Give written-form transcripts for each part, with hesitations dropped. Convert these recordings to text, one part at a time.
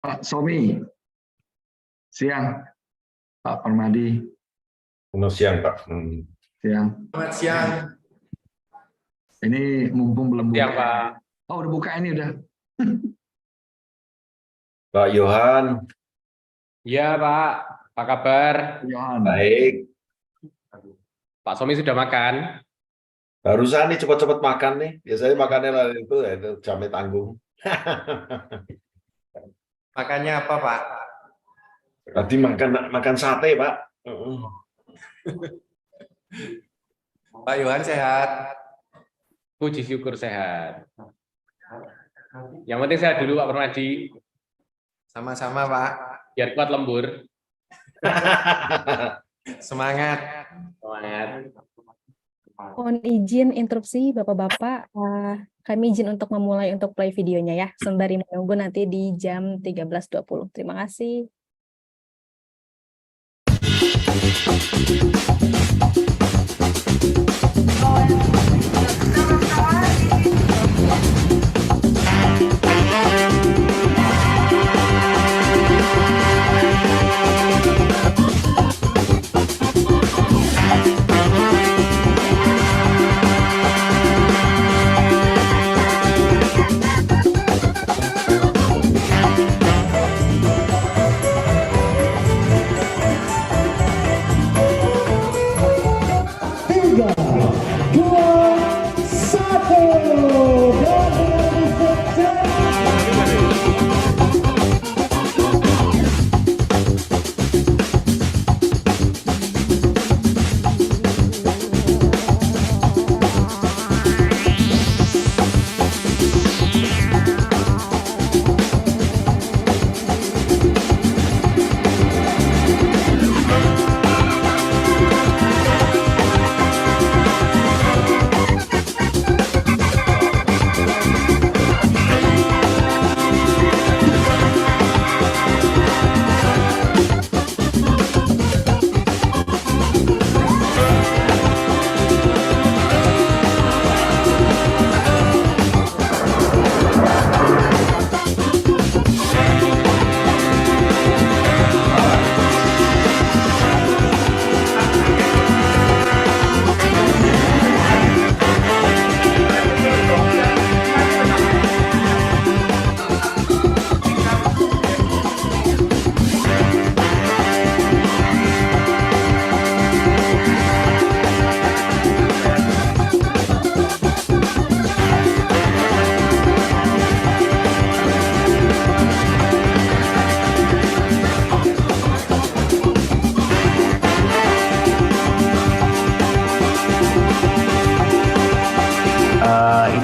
Pak Somi, siang. Pak Permadi, Selamat siang, Pak. siang. Selamat siang. Ini mumpung belum buka. Siang, Pak. Oh, udah buka ini udah. Pak Yohan. Iya, Pak. Apa kabar? Johan. Baik. Pak Somi sudah makan? Barusan nih cepat-cepat makan nih. Biasanya makannya lalu itu ya, itu jamnya tanggung. Makannya apa, Pak? Tadi makan sate, Pak. Pak Yohan sehat. Puji syukur sehat. Yang penting sehat dulu, Pak Permadi. Sama-sama, Pak. Biar kuat lembur. Semangat. Semangat. Mohon izin interupsi Bapak-Bapak, kami izin untuk memulai untuk play videonya ya, sembari menunggu nanti di jam 13.20. Terima kasih.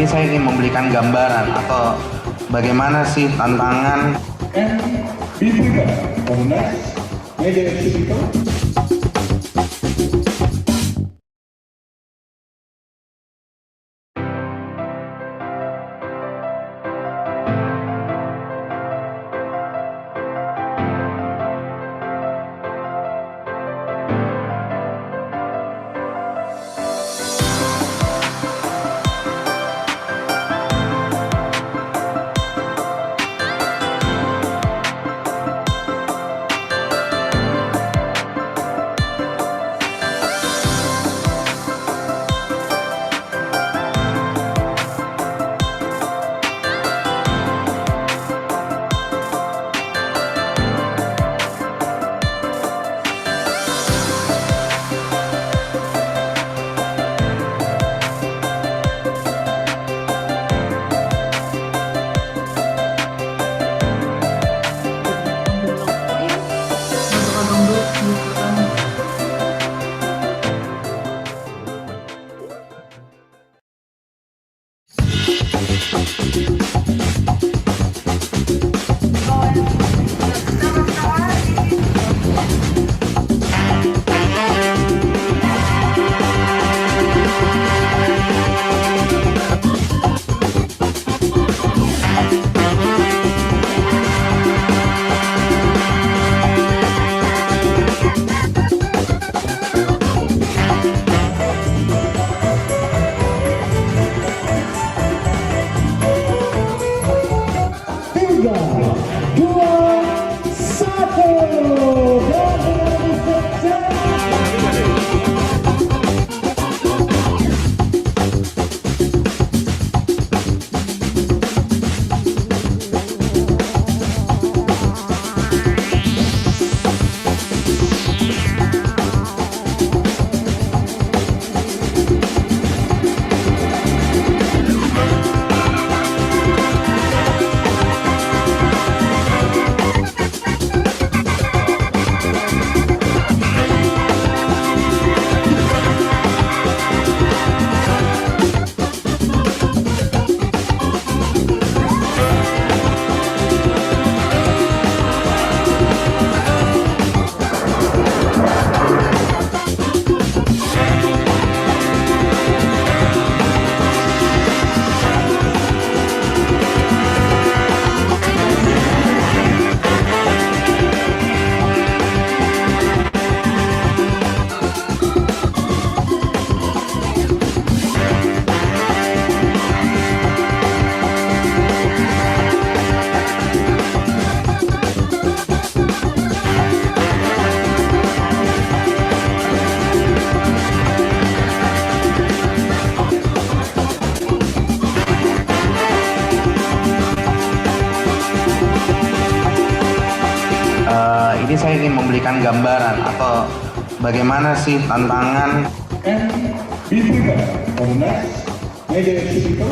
Ini saya ingin memberikan gambaran atau bagaimana sih tantangan saya ingin memberikan gambaran atau bagaimana sih tantangan Be prepared for the next mega exhibition.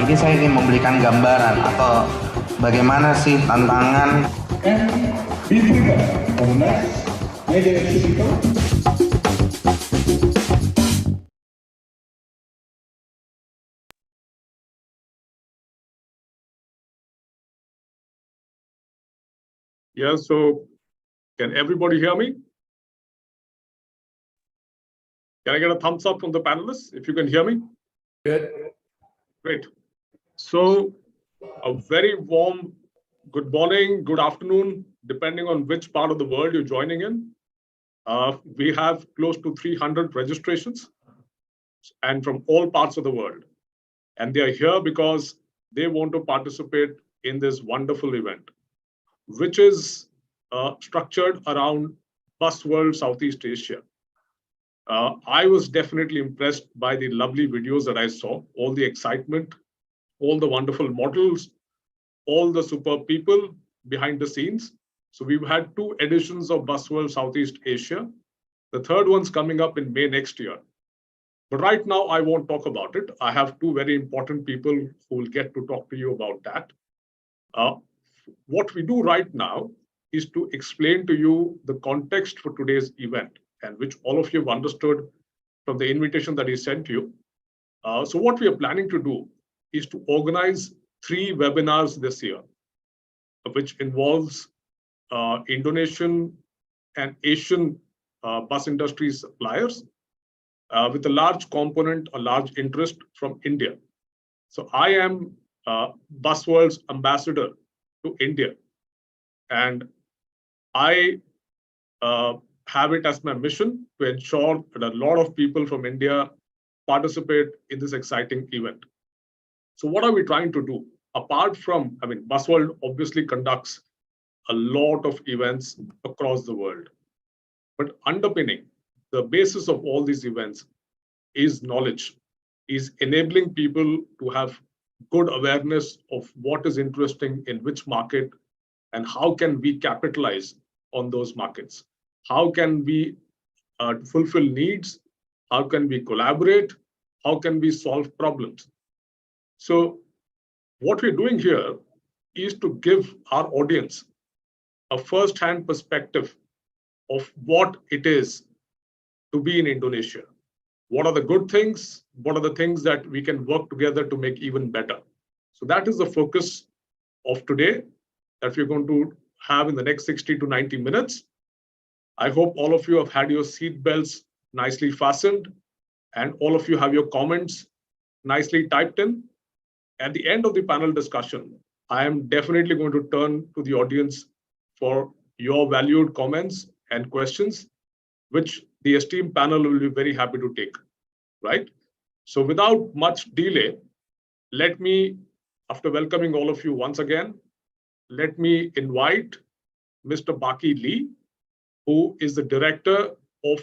Ini saya ingin memberikan gambaran atau bagaimana sih tantangan Be prepared for the next mega exhibition. Yeah, so can everybody hear me? Can I get a thumbs up from the panelists if you can hear me? Good. Great. So a very warm good morning, good afternoon, depending on which part of the world you're joining in. We have close to 300 registrations and from all parts of the world. And they are here because they want to participate in this wonderful event, which is structured around Busworld Southeast Asia. I was definitely impressed by the lovely videos that I saw, all the excitement, all the wonderful models, all the superb people behind the scenes. So we've had 2 editions of Busworld Southeast Asia. The third one's coming up in May next year. But right now, I won't talk about it. I have 2 very important people who will get to talk to you about that. What we do right now is to explain to you the context for today's event, and which all of you have understood from the invitation that he sent you. So what we are planning to do is to organize 3 webinars this year, which involves Indonesian and Asian bus industry suppliers with a large component, a large interest from India. So I am Busworld's ambassador to India, and I have it as my mission to ensure that a lot of people from India participate in this exciting event. So what are we trying to do? Apart from, Busworld obviously conducts a lot of events across the world, but underpinning the basis of all these events is knowledge, is enabling people to have good awareness of what is interesting in which market and how can we capitalize on those markets. How can we fulfill needs? How can we collaborate? How can we solve problems? So what we're doing here is to give our audience a first-hand perspective of what it is to be in Indonesia. What are the good things? What are the things that we can work together to make even better? So that is the focus of today that we're going to have in the next 60 to 90 minutes. I hope all of you have had your seat belts nicely fastened and all of you have your comments nicely typed in. At the end of the panel discussion, I am definitely going to turn to the audience for your valued comments and questions, which the esteemed panel will be very happy to take, right? So without much delay, let me, after welcoming all of you once again, let me invite Mr. Baki Lee, who is the director of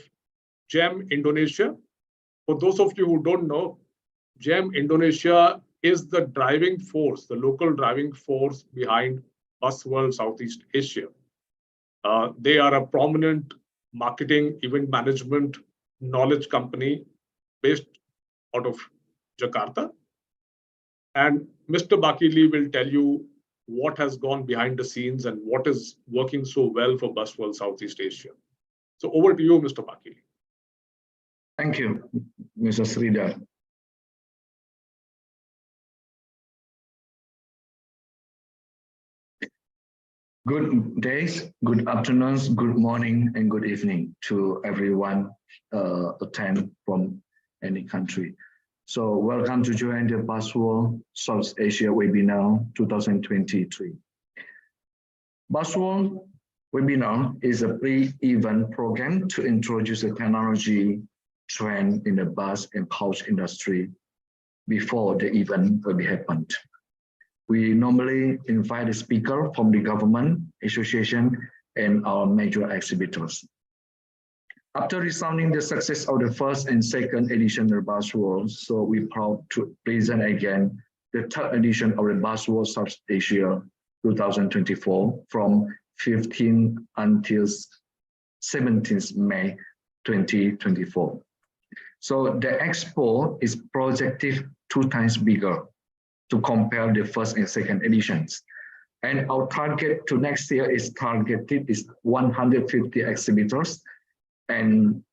GEM Indonesia. For those of you who don't know, GEM Indonesia is the driving force, the local driving force behind Busworld Southeast Asia. They are a prominent marketing, event management, knowledge company based out of Jakarta. And Mr. Baki Lee will tell you what has gone behind the scenes and what is working so well for Busworld Southeast Asia. So over to you, Mr. Baki Lee. Thank you, Mr. Sridhar. Good days, good afternoons, good morning, and good evening to everyone attend from any country. So welcome to join the Busworld South Asia webinar 2023. Busworld webinar is a pre-event program to introduce the technology trend in the bus and pouch industry before the event will be happened. We normally invite a speaker from the government, association, and our major exhibitors. After resounding the success of the first and second edition of Busworld, so we're proud to present again the third edition of the Busworld South Asia 2024 from 15 until 17th May 2024. So the expo is projected 2 times bigger to compare the first and second editions. And our target to next year is 150 exhibitors. And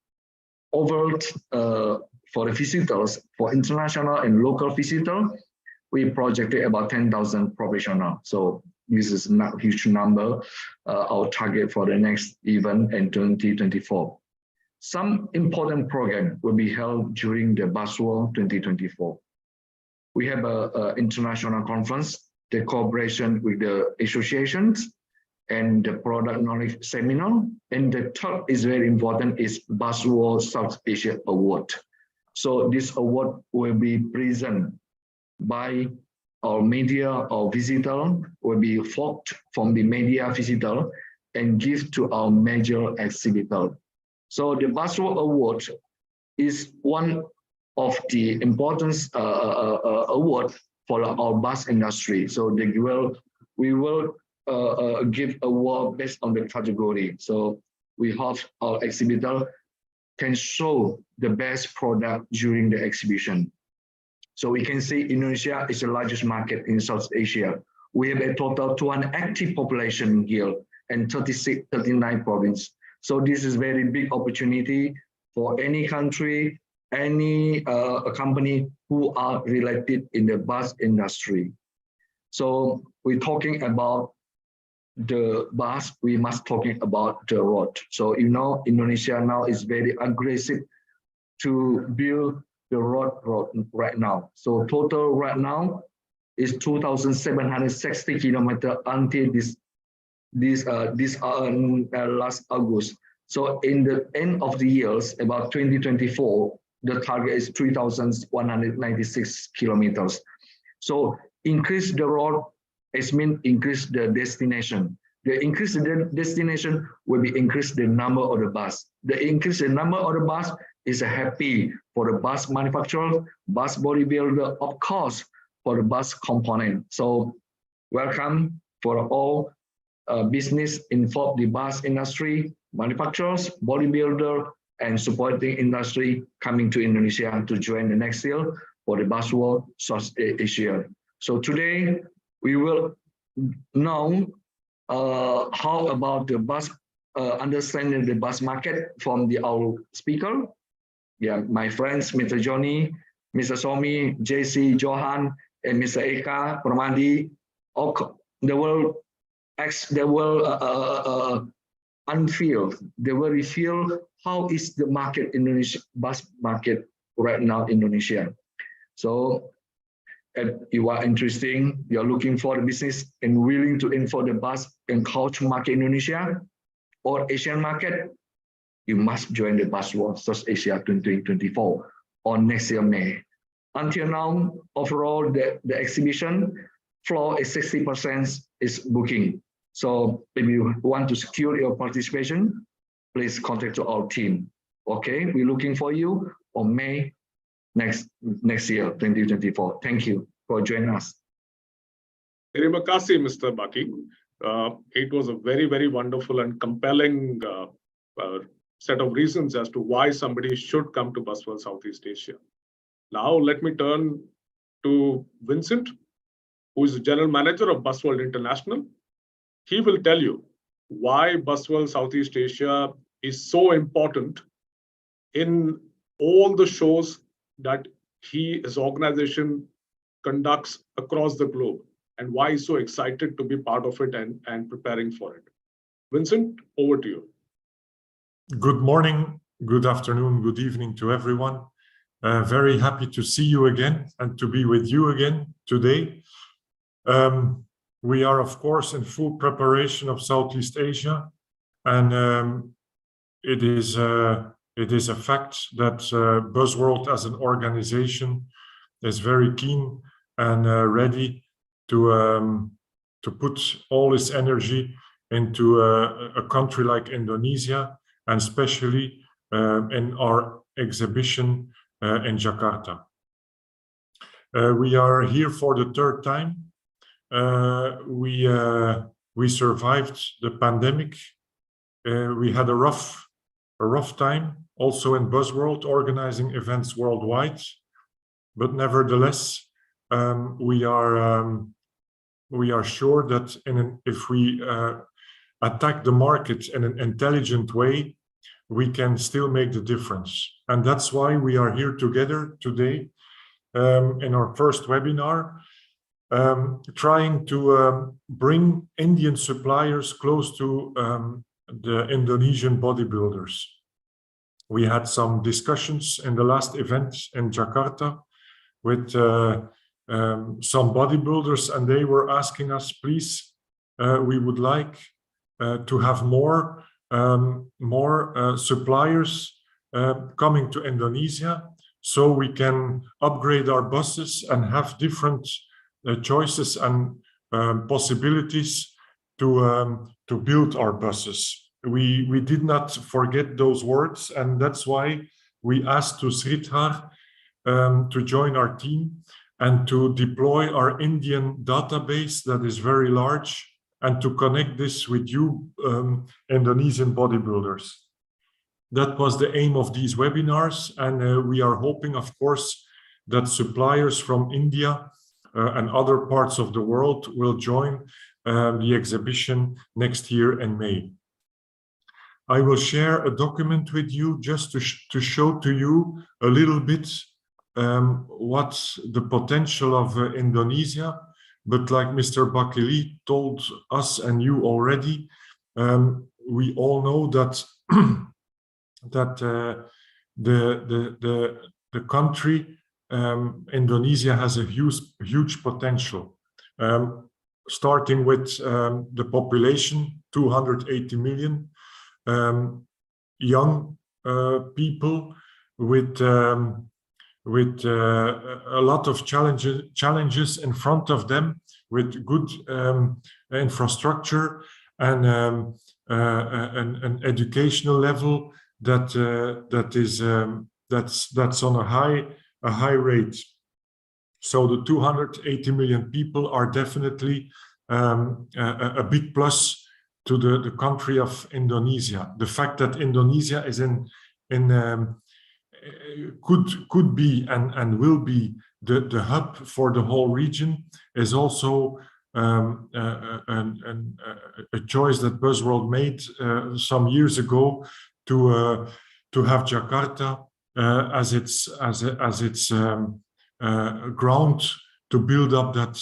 overall, for the visitors, for international and local visitors, we projected about 10,000 professionals. So this is not a huge number, our target for the next event in 2024. Some important programs will be held during the Busworld 2024. We have an international conference, the cooperation with the associations, and the product knowledge seminar. And the third is very important, is Busworld South Asia Award. So this award will be presented by our media or visitor, will be forked from the media visitor and give to our major exhibitor. So the Busworld Award is one of the important award for our bus industry. So we will give award based on the category. So we hope our exhibitor can show the best product during the exhibition. So we can see Indonesia is the largest market in South Asia. We have a total 200 active population here and 39 provinces. So this is very big opportunity for any country, any company who are related in the bus industry. So we're talking about the bus, we must talking about the road. So you know, Indonesia now is very aggressive to build the road right now. So total right now is 2,760 kilometers until this last August. So in the end of the years, about 2024, the target is 3,196 kilometers. So increase the road, it means increase the destination. The increase the destination will be increase the number of the bus. The increase the number of the bus is happy for the bus manufacturer, bus bodybuilder, of course, for the bus component. So welcome for all business involved the bus industry, manufacturers, bodybuilder, and supporting industry coming to Indonesia to join the next year for the Busworld South Asia. So today we will know how about the bus, understanding the bus market from our speaker. Yeah, my friends, Mr. Johnny, Mr. Somi, JC, Johan, and Mr. Eka, Pramadi, they will unveil, they will reveal how is the market Indonesia bus market right now in Indonesia. So if you are interesting, you are looking for the business and willing to inform the bus and coach market Indonesia or Asian market, you must join the Busworld South Asia 2024 on next year May. Until now, overall, the exhibition floor is 60% is booking. So if you want to secure your participation, please contact our team. Okay, we're looking for you on May next year, 2024. Thank you for joining us. Terima kasih, Mr. Baki. It was a very, very wonderful and compelling set of reasons as to why somebody should come to Busworld Southeast Asia. Now, let me turn to Vincent, who is the General Manager of Busworld International. He will tell you why Busworld Southeast Asia is so important in all the shows that his organization conducts across the globe and why he's so excited to be part of it and preparing for it. Vincent, over to you. Good morning, good afternoon, good evening to everyone. Very happy to see you again and to be with you again today. We are, of course, in full preparation of Southeast Asia, and it is a fact that Busworld as an organization is very keen and ready to put all its energy into a country like Indonesia, and especially in our exhibition in Jakarta. We are here for the third time. We survived the pandemic. We had a rough time also in Busworld, organizing events worldwide, but nevertheless we are sure that if we attack the market in an intelligent way, we can still make the difference. And that's why we are here together today in our first webinar, trying to bring Indian suppliers close to the Indonesian bodybuilders. We had some discussions in the last event in Jakarta with some bodybuilders, and they were asking us, please, we would like to have more suppliers coming to Indonesia, so we can upgrade our buses and have different choices and possibilities to build our buses. We did not forget those words, and that's why we asked to Sridhar to join our team and to deploy our Indian database that is very large, and to connect this with you Indonesian bodybuilders. That was the aim of these webinars, and we are hoping, of course, that suppliers from India and other parts of the world will join the exhibition next year in May. I will share a document with you just to show to you a little bit what the potential of Indonesia, but like Mr. Bakili told us and you already, we all know that the country Indonesia has a huge potential. Starting with the population, 280 million young people with a lot of challenges in front of them, with good infrastructure and an educational level that's on a high rate. So the 280 million people are definitely a big plus to the country of Indonesia. The fact that Indonesia is could be and will be the hub for the whole region is also a choice that Busworld made some years ago to have Jakarta as its ground to build out that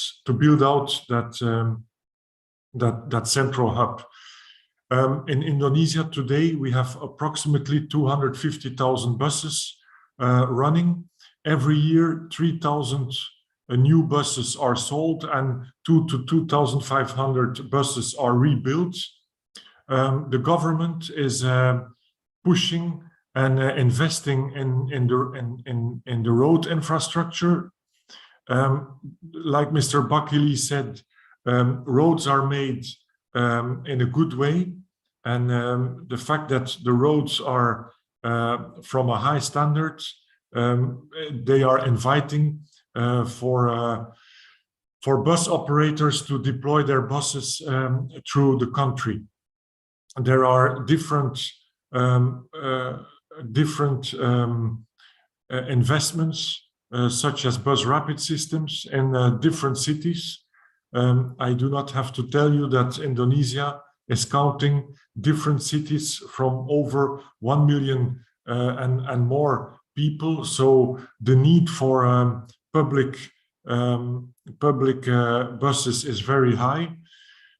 central hub. In Indonesia today, we have approximately 250,000 buses running. Every year, 3,000 new buses are sold and 2,000 to 2,500 buses are rebuilt. The government is pushing and investing in the road infrastructure. Like Mr. Bakili said, roads are made in a good way, and the fact that the roads are from a high standard, they are inviting for bus operators to deploy their buses through the country. There are different investments such as bus rapid systems in different cities. I do not have to tell you that Indonesia is counting different cities from over 1 million and more people. So the need for public buses is very high.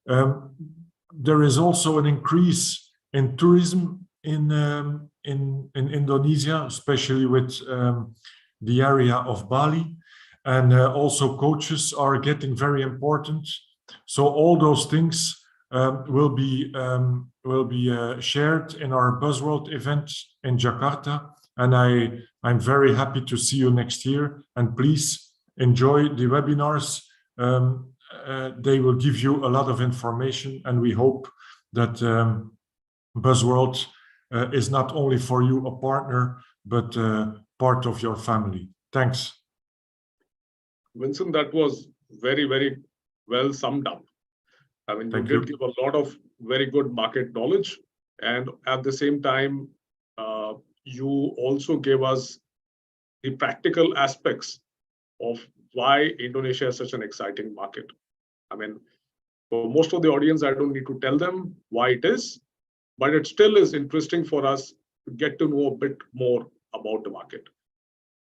There is also an increase in tourism in Indonesia, especially with the area of Bali, and also coaches are getting very important. So all those things will be shared in our Busworld event in Jakarta, and I'm very happy to see you next year. And please enjoy the webinars. They will give you a lot of information, and we hope that Busworld is not only for you a partner, but part of your family. Thanks. Vincent, that was very, very well summed up. I mean, you did give a lot of very good market knowledge, and at the same time, you also gave us the practical aspects of why Indonesia is such an exciting market. I mean, for most of the audience, I don't need to tell them why it is, but it still is interesting for us to get to know a bit more about the market.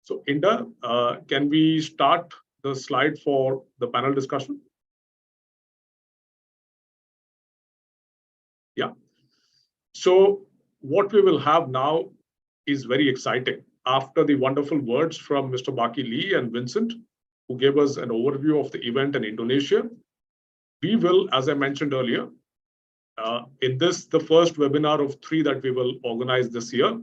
So, Inda, can we start the slide for the panel discussion? Yeah. So what we will have now is very exciting. After the wonderful words from Mr. Baki Lee and Vincent, who gave us an overview of the event in Indonesia, we will, as I mentioned earlier, in this, the first webinar of 3 that we will organize this year,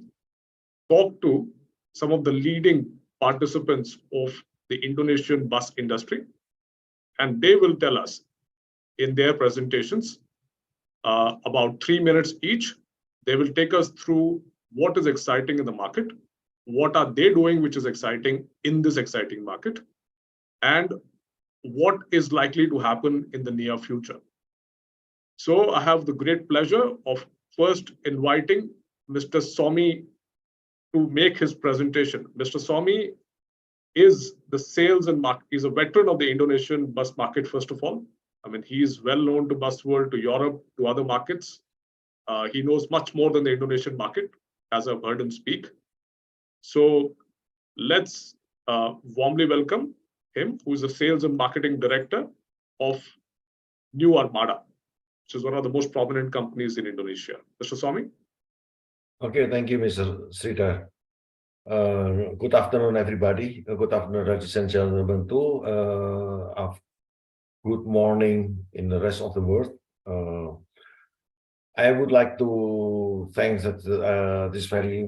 talk to some of the leading participants of the Indonesian bus industry, and they will tell us in their presentations about 3 minutes each. They will take us through what is exciting in the market, what are they doing which is exciting in this exciting market, and what is likely to happen in the near future. So I have the great pleasure of first inviting Mr. Somi to make his presentation. Mr. Somi is the sales and market, he's a veteran of the Indonesian bus market, first of all. I mean, he is well known to Busworld, to Europe, to other markets. He knows much more than the Indonesian market, as I've heard him speak. So let's warmly welcome him, who is the Sales and Marketing Director of New Armada, which is one of the most prominent companies in Indonesia. Mr. Swami? Okay, thank you, Mr. Sridhar. Good afternoon, everybody. Good afternoon, ladies and gentlemen, too. Good morning in the rest of the world. I would like to thank that this very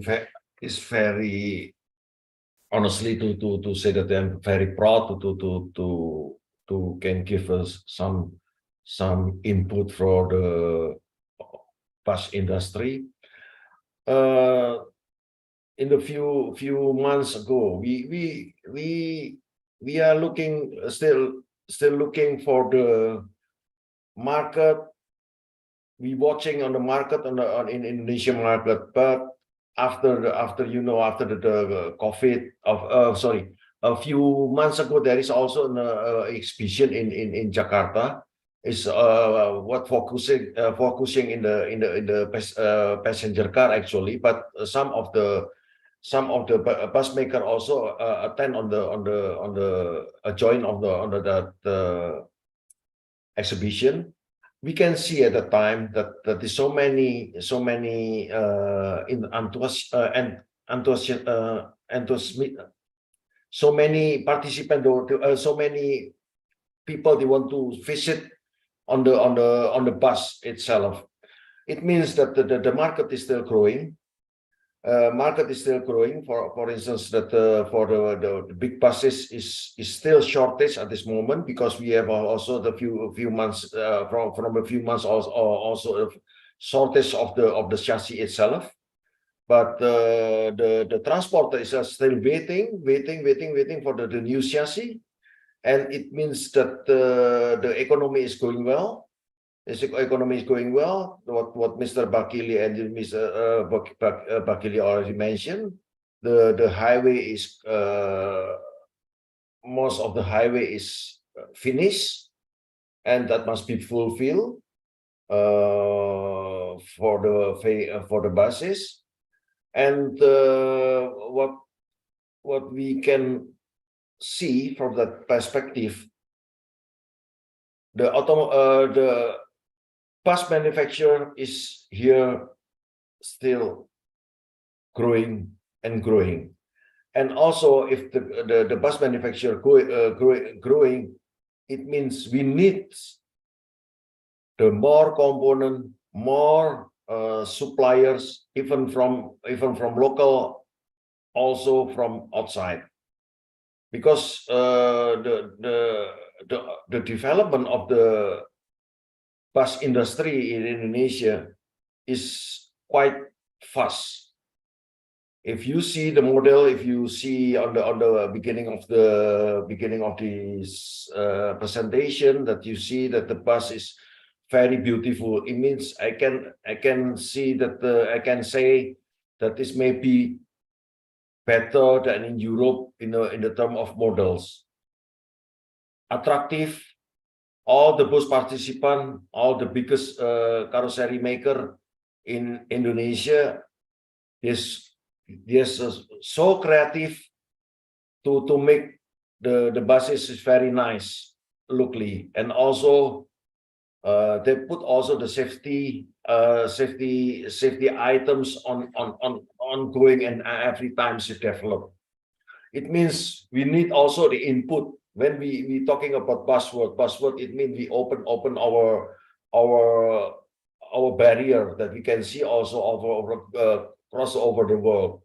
honestly to say that I'm very proud to can give us some input for the bus industry. In the few months ago, we are looking still looking for the market. We watching on the market in Indonesian market, but after the COVID a few months ago, there is also an exhibition in Jakarta. Is what focusing in the passenger car actually, but some of the bus maker also attend on the join on the exhibition. We can see at the time that there's so many so many participants, so many people they want to visit on the bus itself. It means that the market is still growing. For instance, that for the big buses is still shortage at this moment, because we have also the few months from a few months also a shortage of the chassis itself. But the transporter is still waiting for the new chassis, and it means that the economy is going well. Economy is going well. What Mr. Bakili and Mr. Bakili already mentioned, the highway is most of the highway is finished, and that must be fulfilled for the buses. And what we can see from that perspective, the bus manufacturer is here still growing and growing. And also, if the bus manufacturer growing, it means we need the more component, more suppliers, even from local, also from outside, because the development of the bus industry in Indonesia is quite fast. If you see the model, if you see on the beginning of this presentation, that you see that the bus is very beautiful. It means I can see that I can say that this may be better than in Europe in the term of models. Attractive. All the bus participants, all the biggest carrosserie maker in Indonesia is so creative to make the buses very nice lookly, and also they put also the safety items on going, and every time to develop. It means we need also the input. When we talking about Busworld, it means we open our barrier that we can see also cross over the world.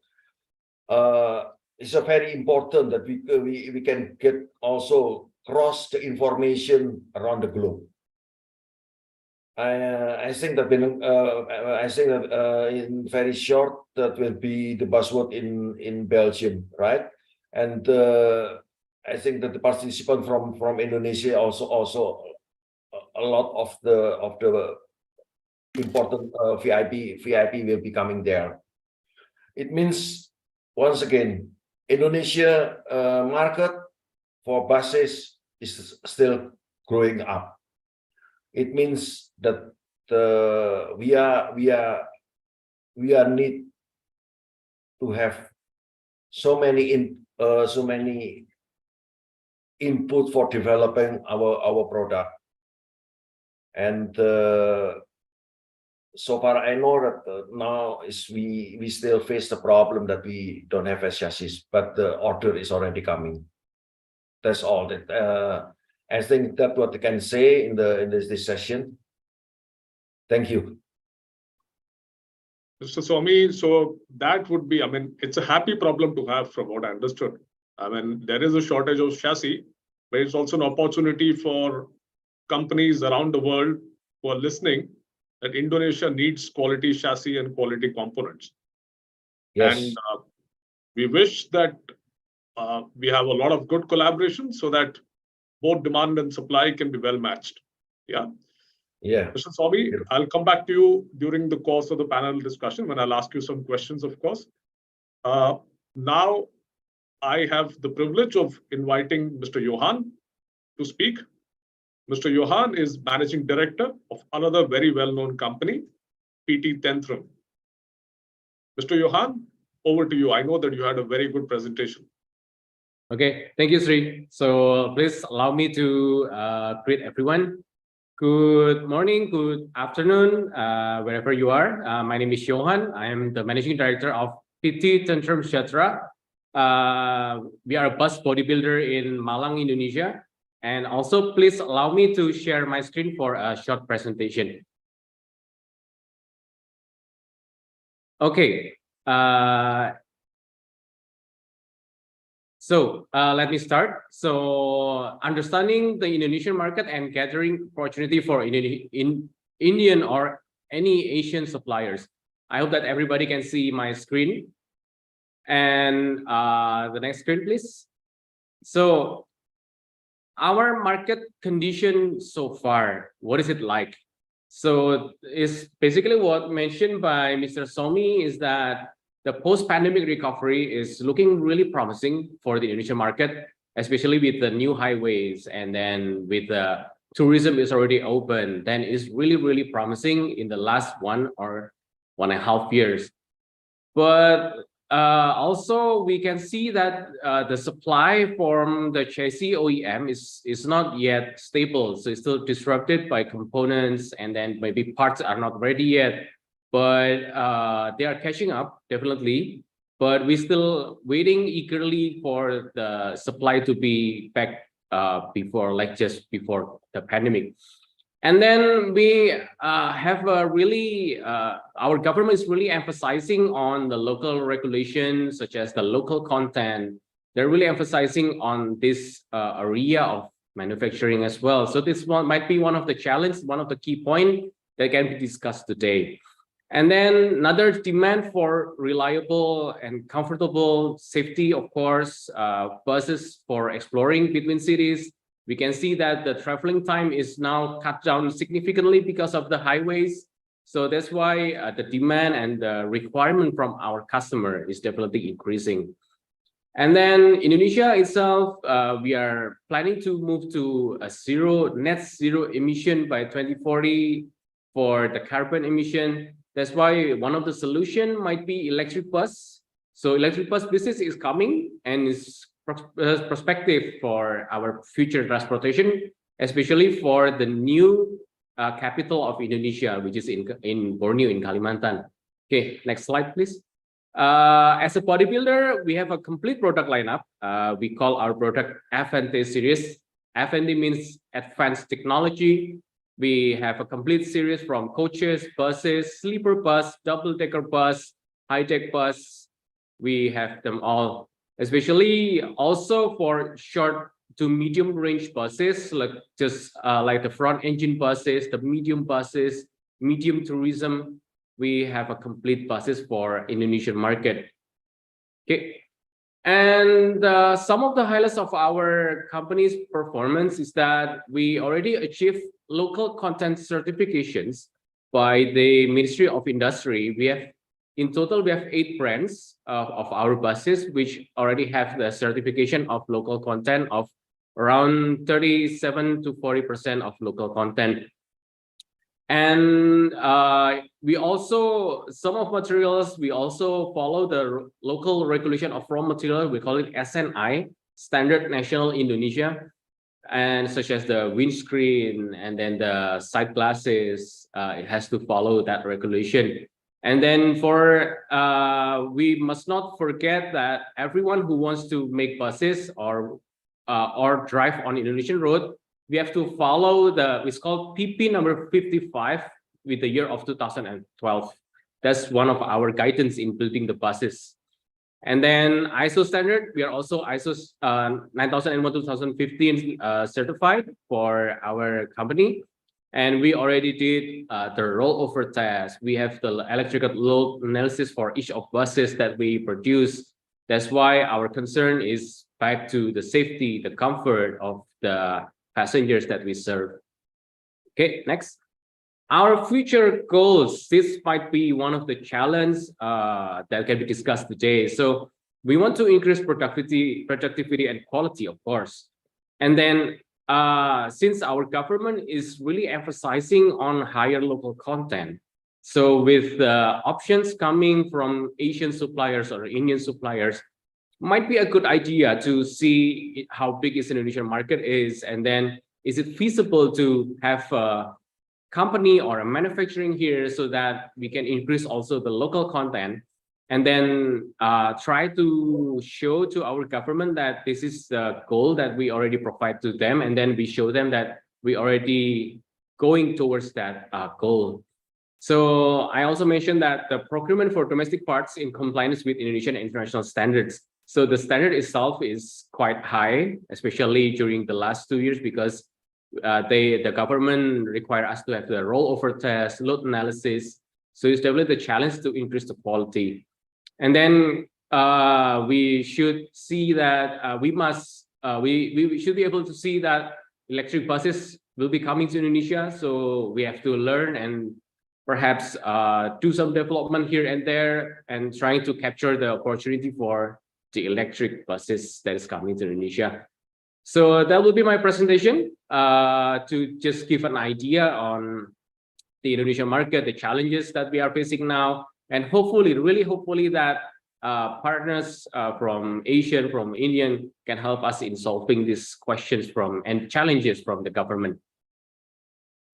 It's a very important that we can get also cross the information around the globe. I think that in very short, that will be the Busworld in Belgium, right? And I think that the participants from Indonesia also a lot of the important VIP will be coming there. It means, once again, Indonesia market for buses is still growing up. It means that we are need to have so many input for developing our product. And so far I know that now is we still face the problem that we don't have a chassis, but the order is already coming. That's all that I think that's what I can say in this session. Thank you. Mr. Swami, so that would be, I mean, it's a happy problem to have from what I understood. I mean, there is a shortage of chassis, but it's also an opportunity for companies around the world who are listening that Indonesia needs quality chassis and quality components. Yes. And we wish that we have a lot of good collaboration so that both demand and supply can be well matched. Yeah. Yeah. Mr. Swami, I'll come back to you during the course of the panel discussion when I'll ask you some questions, of course. Now, I have the privilege of inviting Mr. Johan to speak. Mr. Johan is Managing Director of another very well-known company, PT Tentrum. Mr. Johan, over to you. I know that you had a very good presentation. Okay, thank you, Sri. So please allow me to greet everyone. Good morning, good afternoon, wherever you are. My name is Johan. I am the Managing Director of PT Tentrum Sejahtera. We are a bus bodybuilder in Malang, Indonesia. And also, please allow me to share my screen for a short presentation. Okay. So let me start. So understanding the Indonesian market and gathering opportunity for Indian or any Asian suppliers. I hope that everybody can see my screen. And the next screen, please. So our market condition so far, what is it like? So it's basically what mentioned by Mr. Somi is that the post-pandemic recovery is looking really promising for the Indonesian market, especially with the new highways, and then with the tourism is already open, then it's really, really promising in the last 1 or 1.5 years. But also we can see that the supply from the chassis OEM is not yet stable, so it's still disrupted by components, and then maybe parts are not ready yet. But they are catching up, definitely. But we're still waiting eagerly for the supply to be back before, like just before the pandemic. And then we have a really, our government is really emphasizing on the local regulations, such as the local content. They're really emphasizing on this area of manufacturing as well. So this one might be one of the challenges, one of the key points that can be discussed today. And then another demand for reliable and comfortable safety, of course, buses for exploring between cities. We can see that the traveling time is now cut down significantly because of the highways. So that's why the demand and the requirement from our customer is definitely increasing. And then Indonesia itself, we are planning to move to a net zero emission by 2040 for the carbon emission. That's why one of the solution might be electric bus. So electric bus business is coming and is prospective for our future transportation, especially for the new capital of Indonesia, which is in Borneo, in Kalimantan. Okay, next slide, please. As a bodybuilder, we have a complete product lineup. We call our product FNT series. FNT means advanced technology. We have a complete series from coaches, buses, sleeper bus, double-decker bus, high-tech bus. We have them all, especially also for short to medium range buses, like like the front engine buses, the medium buses, medium tourism. We have a complete buses for Indonesian market. Okay. And some of the highlights of our company's performance is that we already achieved local content certifications by the Ministry of Industry. We have, in total, we have 8 brands of our buses, which already have the certification of local content of around 37 to 40% of local content. And we also, some of materials, we also follow the local regulation of raw material. We call it SNI, Standard National Indonesia. and such as the windscreen and then the side glasses, it has to follow that regulation. And then we must not forget that everyone who wants to make buses or drive on Indonesian road, we have to follow it's called PP number 55 with the year of 2012. That's one of our guidance in building the buses. And then ISO standard, we are also ISO 9001-2015 certified for our company. And we already did the rollover test. We have the electrical load analysis for each of buses that we produce. That's why our concern is back to the safety, the comfort of the passengers that we serve. Okay, next. Our future goals, this might be one of the challenges that can be discussed today. So we want to increase productivity and quality, of course. And then since our government is really emphasizing on higher local content, so with the options coming from Asian suppliers or Indian suppliers, might be a good idea to see how big is Indonesian market is, and then is it feasible to have a company or a manufacturing here so that we can increase also the local content, and then try to show to our government that this is the goal that we already provide to them, and then we show them that we already going towards that goal. So I also mentioned that the procurement for domestic parts in compliance with Indonesian and international standards. So the standard itself is quite high, especially during the last 2 years, because the government require us to have the rollover test, load analysis. So it's definitely the challenge to increase the quality. And then we should see that we should be able to see that electric buses will be coming to Indonesia. So we have to learn and perhaps do some development here and there, and trying to capture the opportunity for the electric buses that is coming to Indonesia. So that will be my presentation to just give an idea on the Indonesian market, the challenges that we are facing now, and hopefully, really hopefully that partners from Asian, from Indian can help us in solving these questions and challenges from the government.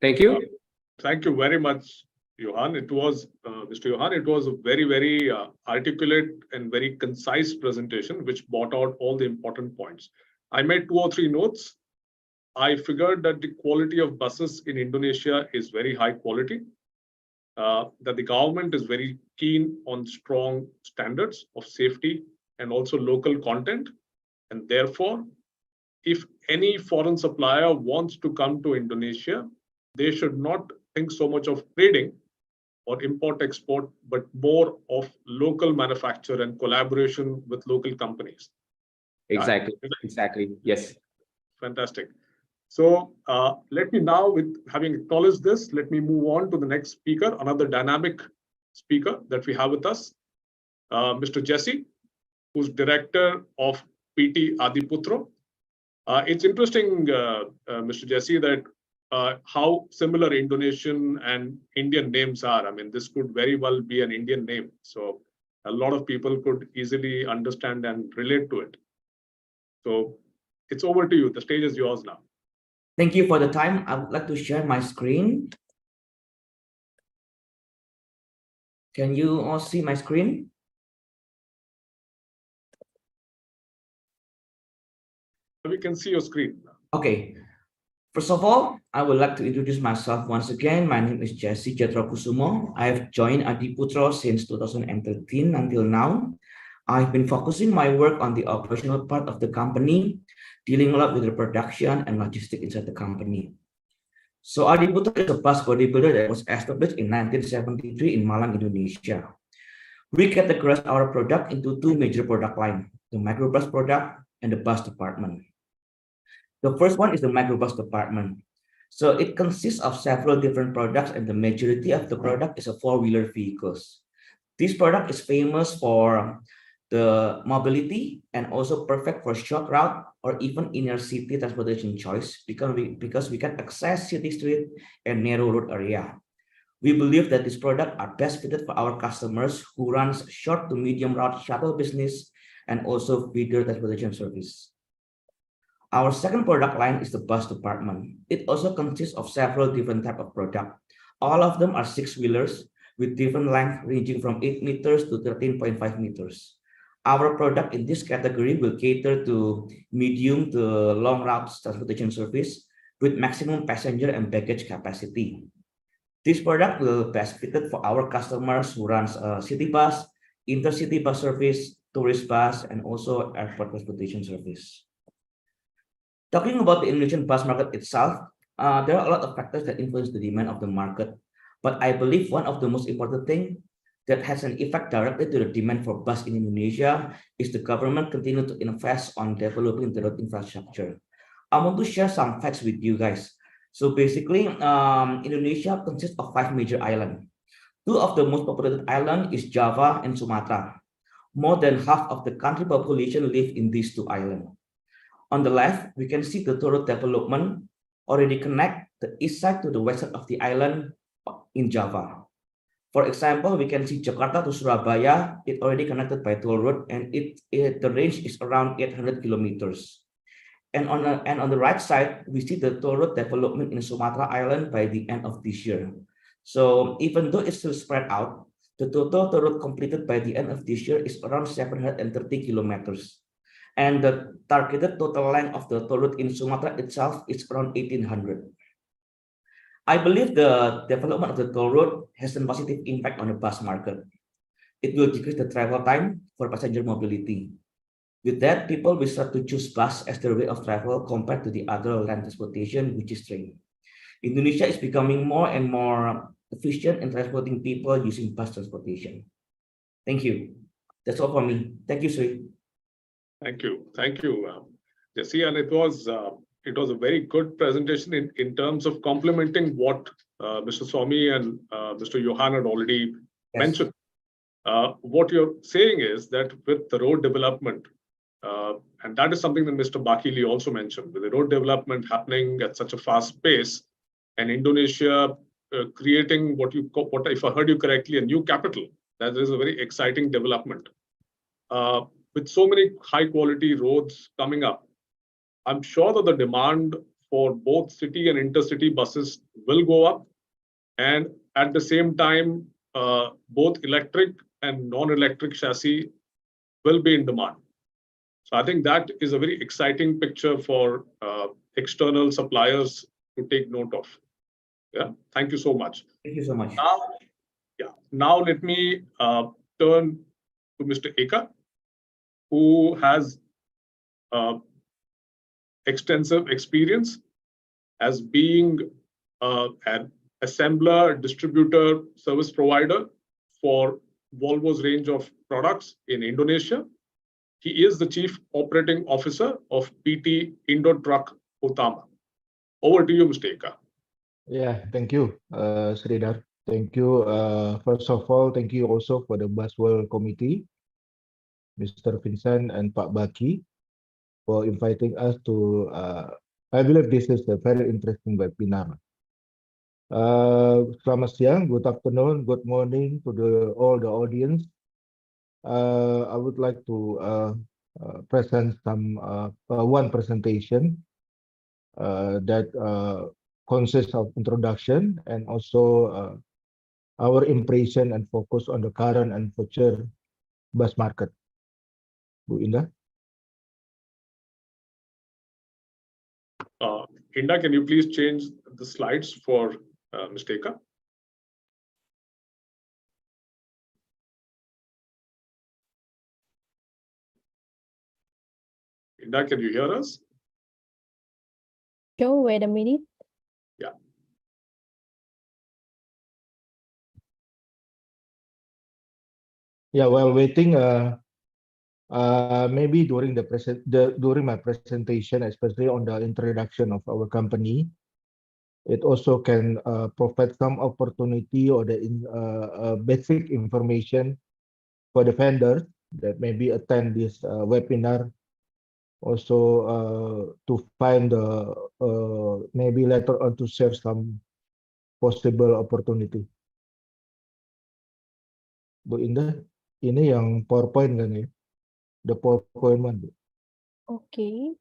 Thank you. Thank you very much, Johan. It was, Mr. Johan, it was a very, very articulate and very concise presentation, which brought out all the important points. I made 2 or 3 notes. I figured that the quality of buses in Indonesia is very high quality, that the government is very keen on strong standards of safety and also local content. And therefore, if any foreign supplier wants to come to Indonesia, they should not think so much of trading or import-export, but more of local manufacture and collaboration with local companies. Exactly. Exactly. Yes. Fantastic. So let me now, with having acknowledged this, let me move on to the next speaker, another dynamic speaker that we have with us, Mr. Jesse, who's director of PT Adiputro. It's interesting, Mr. Jesse, that how similar Indonesian and Indian names are. I mean, this could very well be an Indian name. So a lot of people could easily understand and relate to it. So it's over to you. The stage is yours now. Thank you for the time. I would like to share my screen. Can you all see my screen? We can see your screen. Okay. First of all, I would like to introduce myself once again. My name is Jesse Jatrakusumo. I have joined Adiputro since 2013 until now. I've been focusing my work on the operational part of the company, dealing a lot with the production and logistics inside the company. So Adiputro is a bus bodybuilder that was established in 1973 in Malang, Indonesia. We categorize our product into 2 major product lines, the microbus product and the bus department. The first one is the microbus department. So it consists of several different products, and the majority of the product is a 4-wheeler vehicles. This product is famous for the mobility and also perfect for short route or even inner city transportation choice, because we can access city street and narrow road area. We believe that this product are best fitted for our customers who runs short to medium route shuttle business and also feeder transportation service. Our second product line is the bus department. It also consists of several different types of products. All of them are six-wheelers with different length ranging from 8 meters to 13.5 meters. Our product in this category will cater to medium to long route transportation service with maximum passenger and baggage capacity. This product will best fitted for our customers who runs a city bus, intercity bus service, tourist bus, and also airport transportation service. Talking about the Indonesian bus market itself, there are a lot of factors that influence the demand of the market. But I believe one of the most important things that has an effect directly to the demand for bus in Indonesia is the government continue to invest on developing the road infrastructure. I want to share some facts with you guys. So basically, Indonesia consists of 5 major islands. 2 of the most populated islands is Java and Sumatra. More than half of the country population live in these 2 islands. On the left, we can see the toll road development already connect the east side to the west side of the island in Java. For example, we can see Jakarta to Surabaya, it already connected by toll road and the range is around 800 kilometers. And on the right side, we see the toll road development in Sumatra Island by the end of this year. So even though it's still spread out, the total toll road completed by the end of this year is around 730 kilometers. And the targeted total length of the toll road in Sumatra itself is around 1800. I believe the development of the toll road has a positive impact on the bus market. It will decrease the travel time for passenger mobility. With that, people will start to choose bus as their way of travel compared to the other land transportation, which is train. Indonesia is becoming more and more efficient in transporting people using bus transportation. Thank you. That's all for me. Thank you, Sri. Thank you, Jesse, and it was a very good presentation in terms of complementing what Mr. Swami and Mr. Johan had already mentioned. What you're saying is that with the road development, and that is something that Mr. Bakili also mentioned, with the road development happening at such a fast pace, and Indonesia creating what if I heard you correctly, a new capital, that is a very exciting development. With so many high quality roads coming up, I'm sure that the demand for both city and intercity buses will go up. And at the same time, both electric and non-electric chassis will be in demand. So I think that is a very exciting picture for external suppliers to take note of. Yeah, thank you so much. Thank you so much. Now let me turn to Mr. Eka, who has extensive experience as being an assembler, distributor, service provider for Volvo's range of products in Indonesia. He is the Chief Operating Officer of PT Indo Truck Utama. Over to you, Mr. Eka. Yeah, thank you, Sridhar. Thank you. First of all, thank you also for the Busworld Committee, Mr. Vincent and Pak Baki, for inviting us to, I believe this is a very interesting webinar. Selamat siang, good afternoon, good morning to all the audience. I would like to present one presentation that consists of introduction and also our impression and focus on the current and future bus market. Bu Indah. Indah, can you please change the slides for Mr. Eka? Indah, can you hear us? Joe, wait a minute. Yeah. Yeah, while waiting, maybe during during my presentation, especially on the introduction of our company, it also can provide some opportunity or the basic information for the vendors that maybe attend this webinar. Also to find maybe later on to share some possible opportunity. Bu Indah, ini yang PowerPoint kan ya? The PowerPoint one. Okay.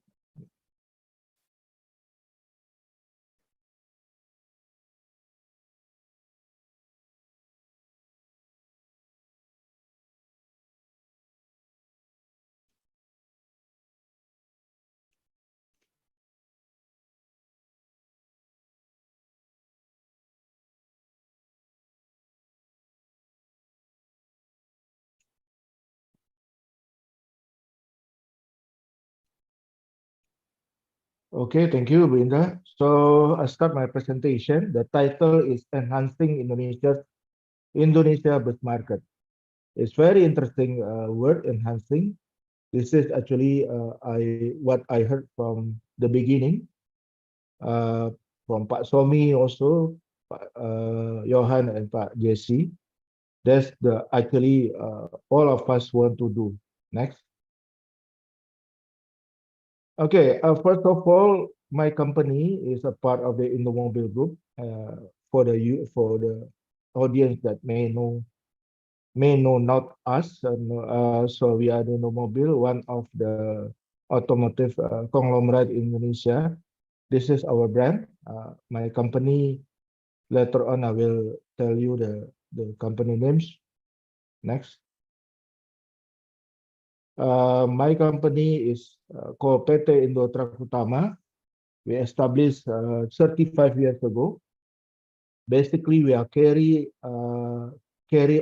Okay, thank you, Brinda. So I start my presentation. The title is Enhancing Indonesia Bus Market. It's very interesting word, enhancing. This is actually what I heard from the beginning, from Pak Somi also, Pak Johan and Pak Jesse. That's the actually all of us want to do. Next. Okay, first of all, my company is a part of the Indomobile Group. For the audience that may know not us, so we are the Indomobile, one of the automotive conglomerate in Indonesia. This is our brand. My company, later on, I will tell you the company names. Next. My company is called PT Indo Truk Utama. We established 35 years ago. Basically, we are carry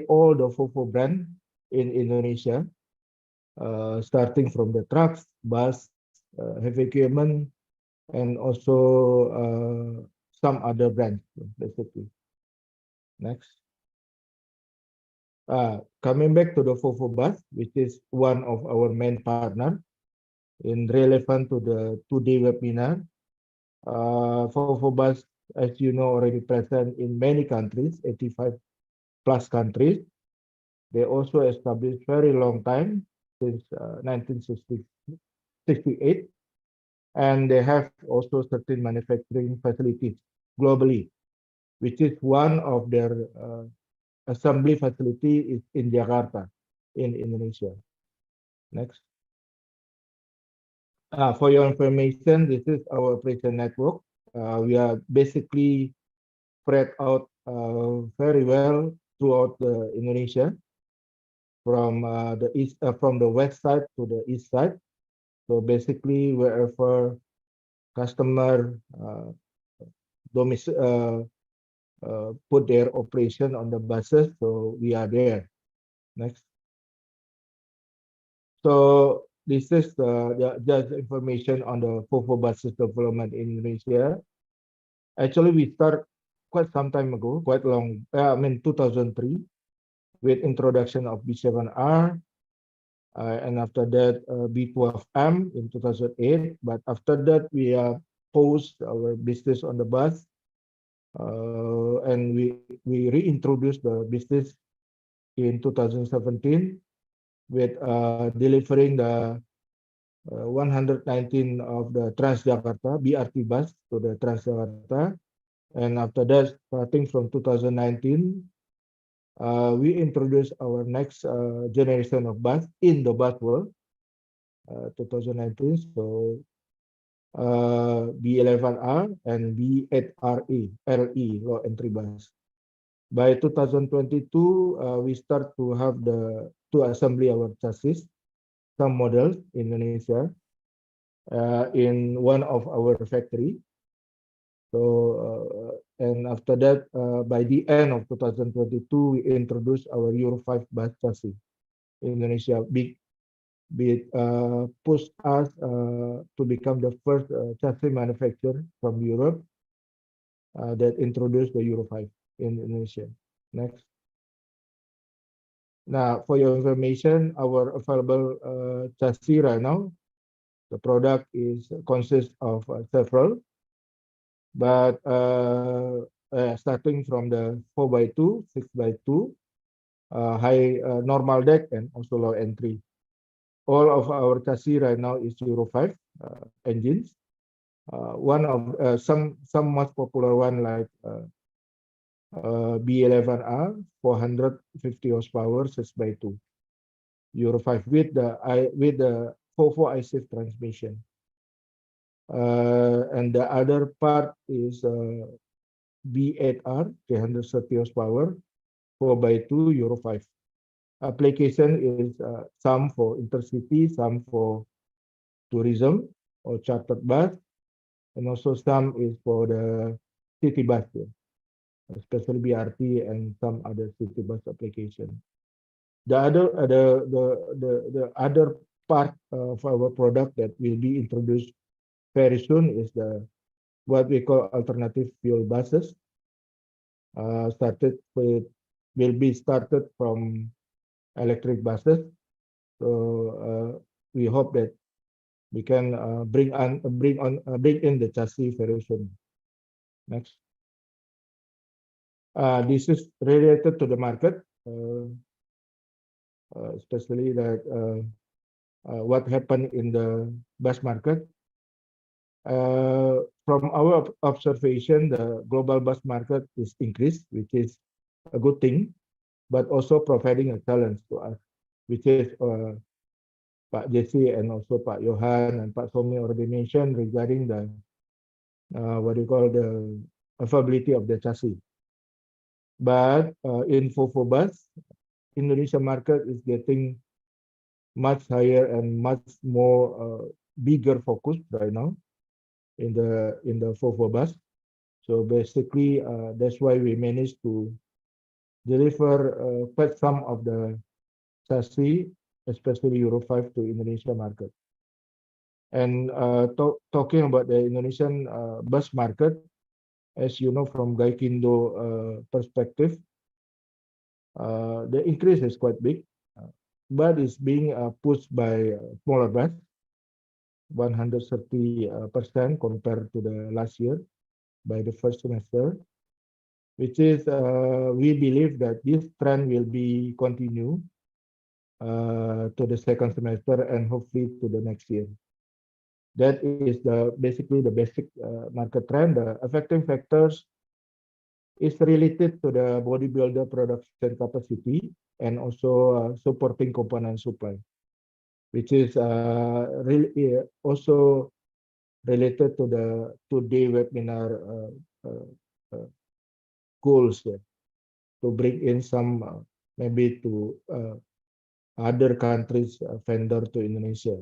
all the Fofo brand in Indonesia, starting from the trucks, bus, heavy equipment, and also some other brands, basically. Next. Coming back to the Fofo bus, which is one of our main partner in relevant to the today webinar. Fofo bus, as you know, already present in many countries, 85 plus countries. They also established very long time, since 1968, and they have also certain manufacturing facilities globally, which is one of their assembly facility is in Jakarta, in Indonesia. Next. For your information, this is our operation network. We are basically spread out very well throughout the Indonesia, from the west side to the east side. So basically, wherever customer put their operation on the buses, so we are there. Next. So this is just information on the Fofo buses development in Indonesia. Actually, we start quite some time ago, quite long. 2003, with introduction of B7R, and after that B12M in 2008. But after that, we paused our business on the bus, and we reintroduced the business in 2017 with delivering the 119 of the Transjakarta BRT bus to the Transjakarta. And after that, starting from 2019, we introduced our next generation of bus in the Busworld, 2019. So B11R and B8RE, LE, low entry bus. By 2022, we start to have to assembly our chassis, some models in Indonesia, in one of our factory. So, and after that, by the end of 2022, we introduced our Euro 5 bus chassis in Indonesia. Pushed us to become the first chassis manufacturer from Europe that introduced the Euro 5 in Indonesia. Next. Now, for your information, our available chassis right now, the product consists of several, but starting from the 4x2, 6x2, high normal deck, and also low entry. All of our chassis right now is Euro 5 engines. One of some most popular one like B11R, 450 horsepower, 6x2, Euro 5 with the 4 ISIF transmission. And the other part is B8R, 330 horsepower, 4x2, Euro 5. Application is some for intercity, some for tourism or chartered bus, and also some is for the city bus, especially BRT and some other city bus application. The other part of our product that will be introduced very soon is the what we call alternative fuel buses. Will be started from electric buses. So we hope that we can bring in the chassis very soon. Next. This is related to the market, especially that what happened in the bus market. From our observation, the global bus market is increased, which is a good thing, but also providing a challenge to us, which is Pak Jesse and also Pak Johan and Pak Somi already mentioned regarding the what do you call the availability of the chassis. But in Volvo bus, Indonesia market is getting much higher and much more bigger focus right now in the Volvo bus. So basically, that's why we managed to deliver quite some of the chassis, especially Euro 5 to Indonesia market. And talking about the Indonesian bus market, as you know from Gaikindo perspective, the increase is quite big, but it's being pushed by smaller bus, 130% compared to the last year by the first semester, which is we believe that this trend will be continue to the second semester and hopefully to the next year. That is basically the basic market trend. The affecting factors is related to the bodybuilder production capacity and also supporting component supply, which is really also related to the today webinar goals to bring in some maybe to other countries vendor to Indonesia.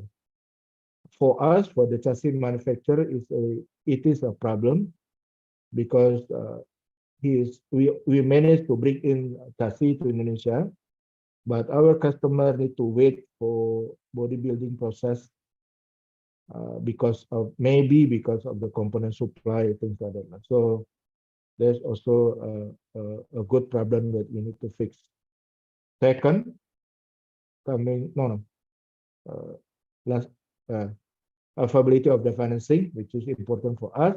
For us, for the chassis manufacturer, it is a problem because we managed to bring in chassis to Indonesia, but our customer need to wait for bodybuilding process because of the component supply, things like that. So there's also a good problem that we need to fix. Second, availability of the financing, which is important for us.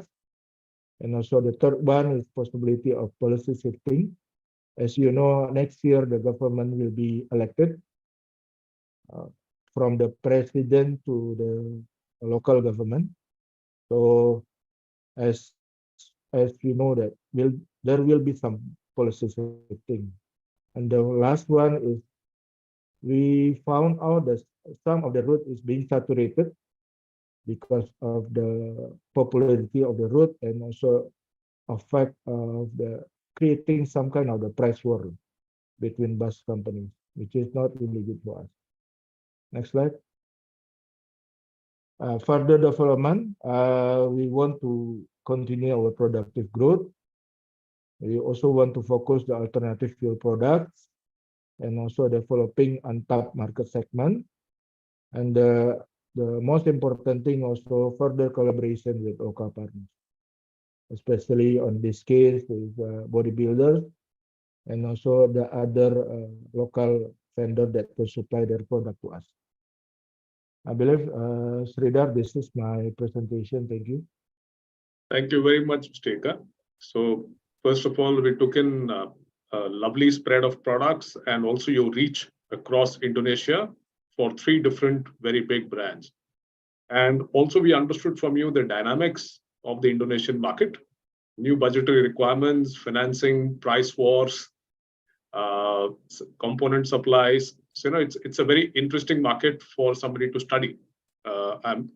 And also the third one is possibility of policy shifting. As you know, next year the government will be elected from the president to the local government. So as you know that there will be some policy shifting. And the last one is we found out that some of the route is being saturated because of the popularity of the route and also effect of the creating some kind of the price war between bus companies, which is not really good for us. Next slide. Further development, we want to continue our productive growth. We also want to focus the alternative fuel products and also developing untapped market segment. And the most important thing also further collaboration with local partners, especially on this case with bodybuilders and also the other local vendor that will supply their product to us. I believe, Sridhar, this is my presentation. Thank you. Thank you very much, Mr. Eka. So first of all, we took in a lovely spread of products and also your reach across Indonesia for 3 different very big brands. And also we understood from you the dynamics of the Indonesian market, new budgetary requirements, financing, price wars, component supplies. So, it's a very interesting market for somebody to study. And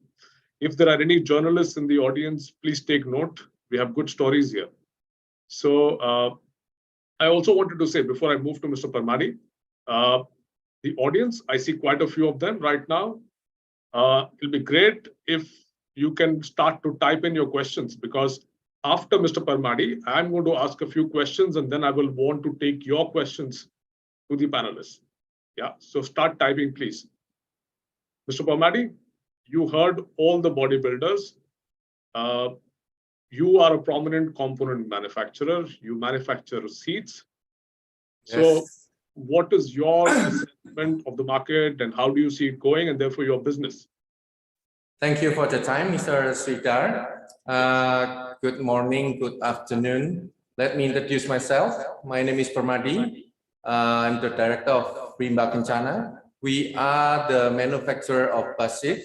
if there are any journalists in the audience, please take note. We have good stories here. So I also wanted to say, before I move to Mr. Parmadi, the audience, I see quite a few of them right now. It'll be great if you can start to type in your questions, because after Mr. Parmadi, I'm going to ask a few questions and then I will want to take your questions to the panelists. Yeah, so start typing, please. Mr. Parmadi, you heard all the bodybuilders you are a prominent component manufacturer. You manufacture seats. So Yes. what is your assessment of the market and how do you see it going and therefore your business? Thank you for the time, Mr. Sridhar. Good morning, good afternoon. Let me introduce myself. My name is Permadi. I'm the director of Rimba Kencana. We are the manufacturer of buses.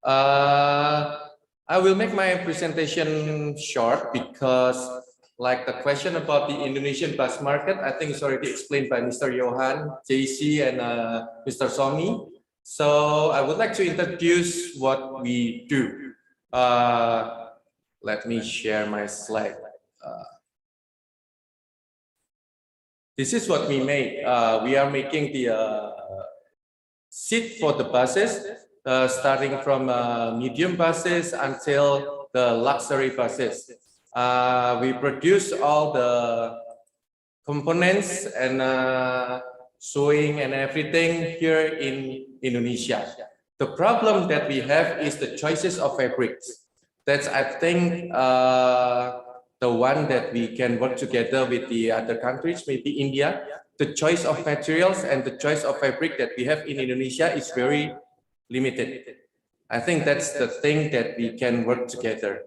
I will make my presentation short because like the question about the Indonesian bus market, I think it's already explained by Mr. Johan, JC, and Mr. Somi. So I would like to introduce what we do. Let me share my slide. This is what we make. We are making the seat for the buses, starting from medium buses until the luxury buses. We produce all the components and sewing and everything here in Indonesia. The problem that we have is the choices of fabrics. That's, I think, the one that we can work together with the other countries, maybe India. The choice of materials and the choice of fabric that we have in Indonesia is very limited. I think that's the thing that we can work together.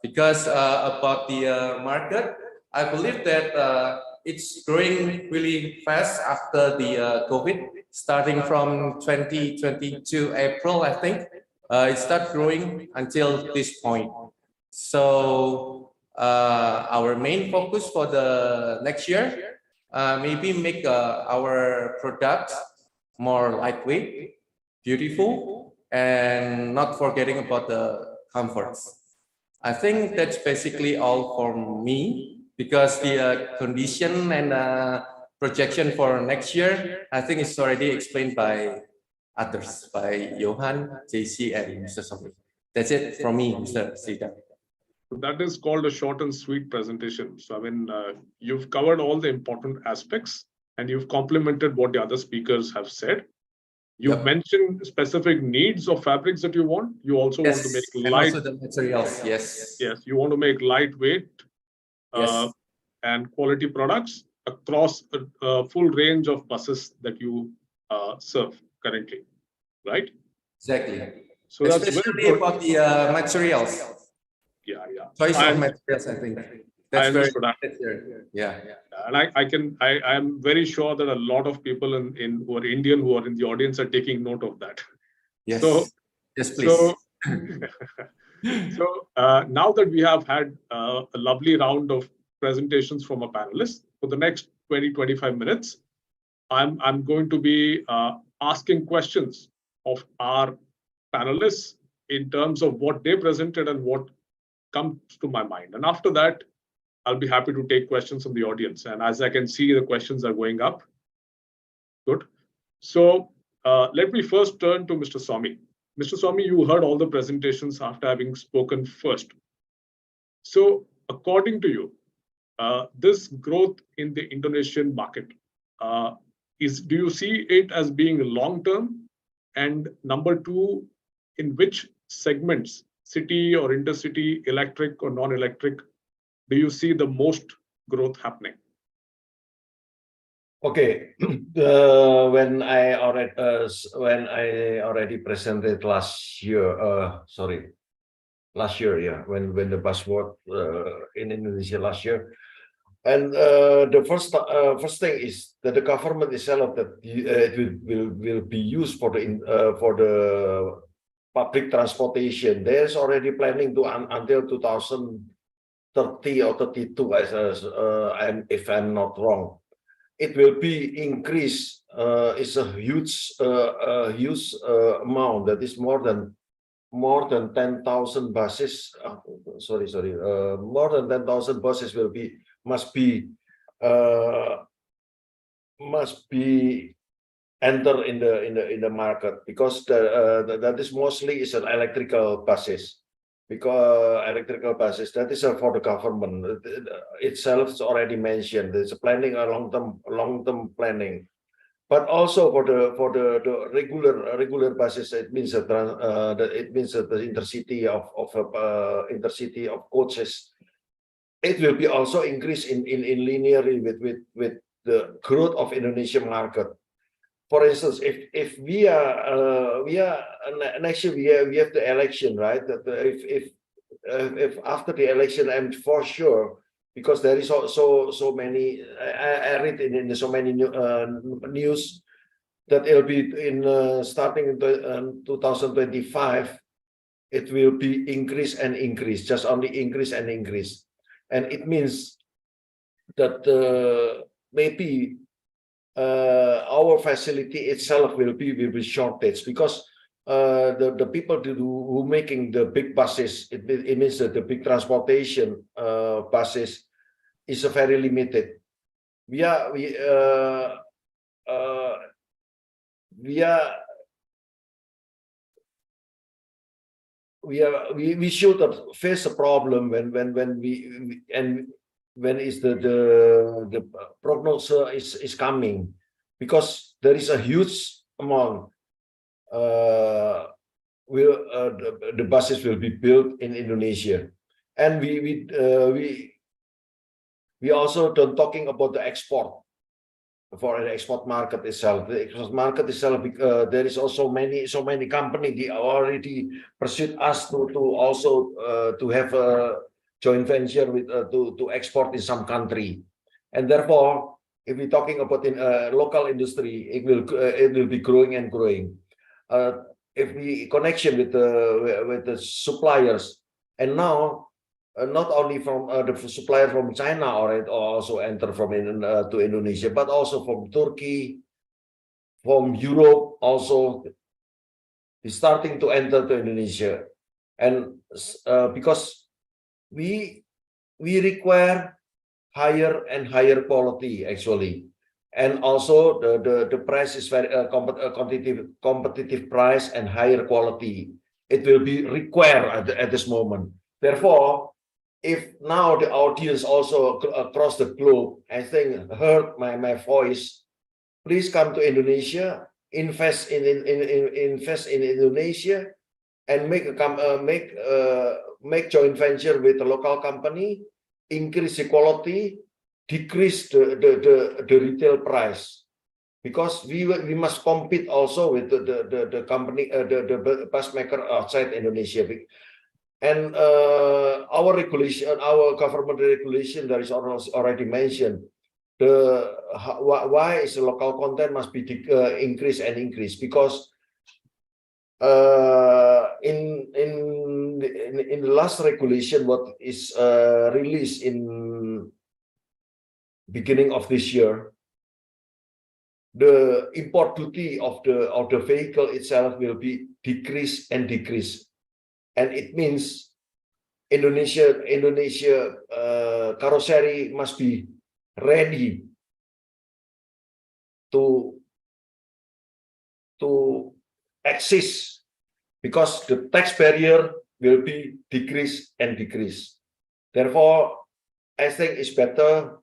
Because about the market, I believe that it's growing really fast after the COVID, starting from 2022 April, I think. It started growing until this point. So our main focus for the next year, maybe make our products more lightweight, beautiful, and not forgetting about the comforts. I think that's basically all for me because the condition and projection for next year, I think it's already explained by others, by Johan, JC, and Mr. Somi. That's it from me, Mr. Sridhar. That is called a short and sweet presentation. So, I mean, you've covered all the important aspects and you've complemented what the other speakers have said. You've mentioned specific needs of fabrics that you want. You also want to make light. And also the materials, yes. Yes, you want to make lightweight and quality products across a full range of buses that you serve currently, right? Exactly. So that's especially very about the materials. Yeah. Choice of materials, I think. That's very important. Yeah. And I am very sure that a lot of people who are Indian who are in the audience are taking note of that. Yes. So, yes, please. So now that we have had a lovely round of presentations from our panelists, for the next 20-25 minutes, I'm going to be asking questions of our panelists in terms of what they presented and what comes to my mind. And after that, I'll be happy to take questions from the audience. And as I can see, the questions are going up. Good. So let me first turn to Mr. Somi. Mr. Somi, you heard all the presentations after having spoken first. So according to you, this growth in the Indonesian market, do you see it as being long-term? And number two, in which segments, city or intercity, electric or non-electric, do you see the most growth happening? Okay, when I already presented last year, yeah, when the Busworld in Indonesia last year, and the first thing is that the government itself that it will be used for the public transportation. There's already planning to until 2030 or 32, if I'm not wrong. It will be increased. It's a huge amount. That is more than 10,000 buses. More than 10,000 buses must be enter in the market, because that is mostly is an electrical buses. Because electrical buses, that is for the government itself. It's already mentioned. There's a planning, a long-term planning. but also for the regular buses, it means that the intercity of coaches, it will be also increased in linearly with the growth of Indonesian market. For instance, if we are next year we have the election, right? That if after the election, I'm for sure, because there is so many, I read in so many news that it'll be in starting in 2025, it will be increase and increase, just only increase and increase, and it means that maybe our facility itself will be shortage, because the people who making the big buses, it means that the big transportation buses is very limited. We should face a problem when is the prognosis is coming, because there is a huge amount the buses will be built in Indonesia, and we also don't talking about the export, for the export market itself. The export market itself, there is also so many companies they already pursued us to also to have a joint venture with to export in some country, and therefore, if we're talking about in local industry, it will be growing and growing. If we connection with the suppliers, and now not only from the supplier from China or also enter from to Indonesia, but also from Turkey, from Europe also is starting to enter to Indonesia, and because we require higher and higher quality actually, and also the price is very competitive price and higher quality. It will be required at this moment. Therefore, if now the audience also across the globe, I think, heard my voice, please come to Indonesia, invest in Indonesia, and make joint venture with a local company, increase the quality, decrease the retail price, because we must compete also with the company, the bus maker outside Indonesia. And our regulation, our government regulation, there is already mentioned why is the local content must be increased and increased, because in the last regulation what is released in beginning of this year, the import duty of the vehicle itself will be decreased and decreased, and it means Indonesia carrosserie must be ready to exist, because the tax barrier will be decreased and decreased. Therefore, I think it's better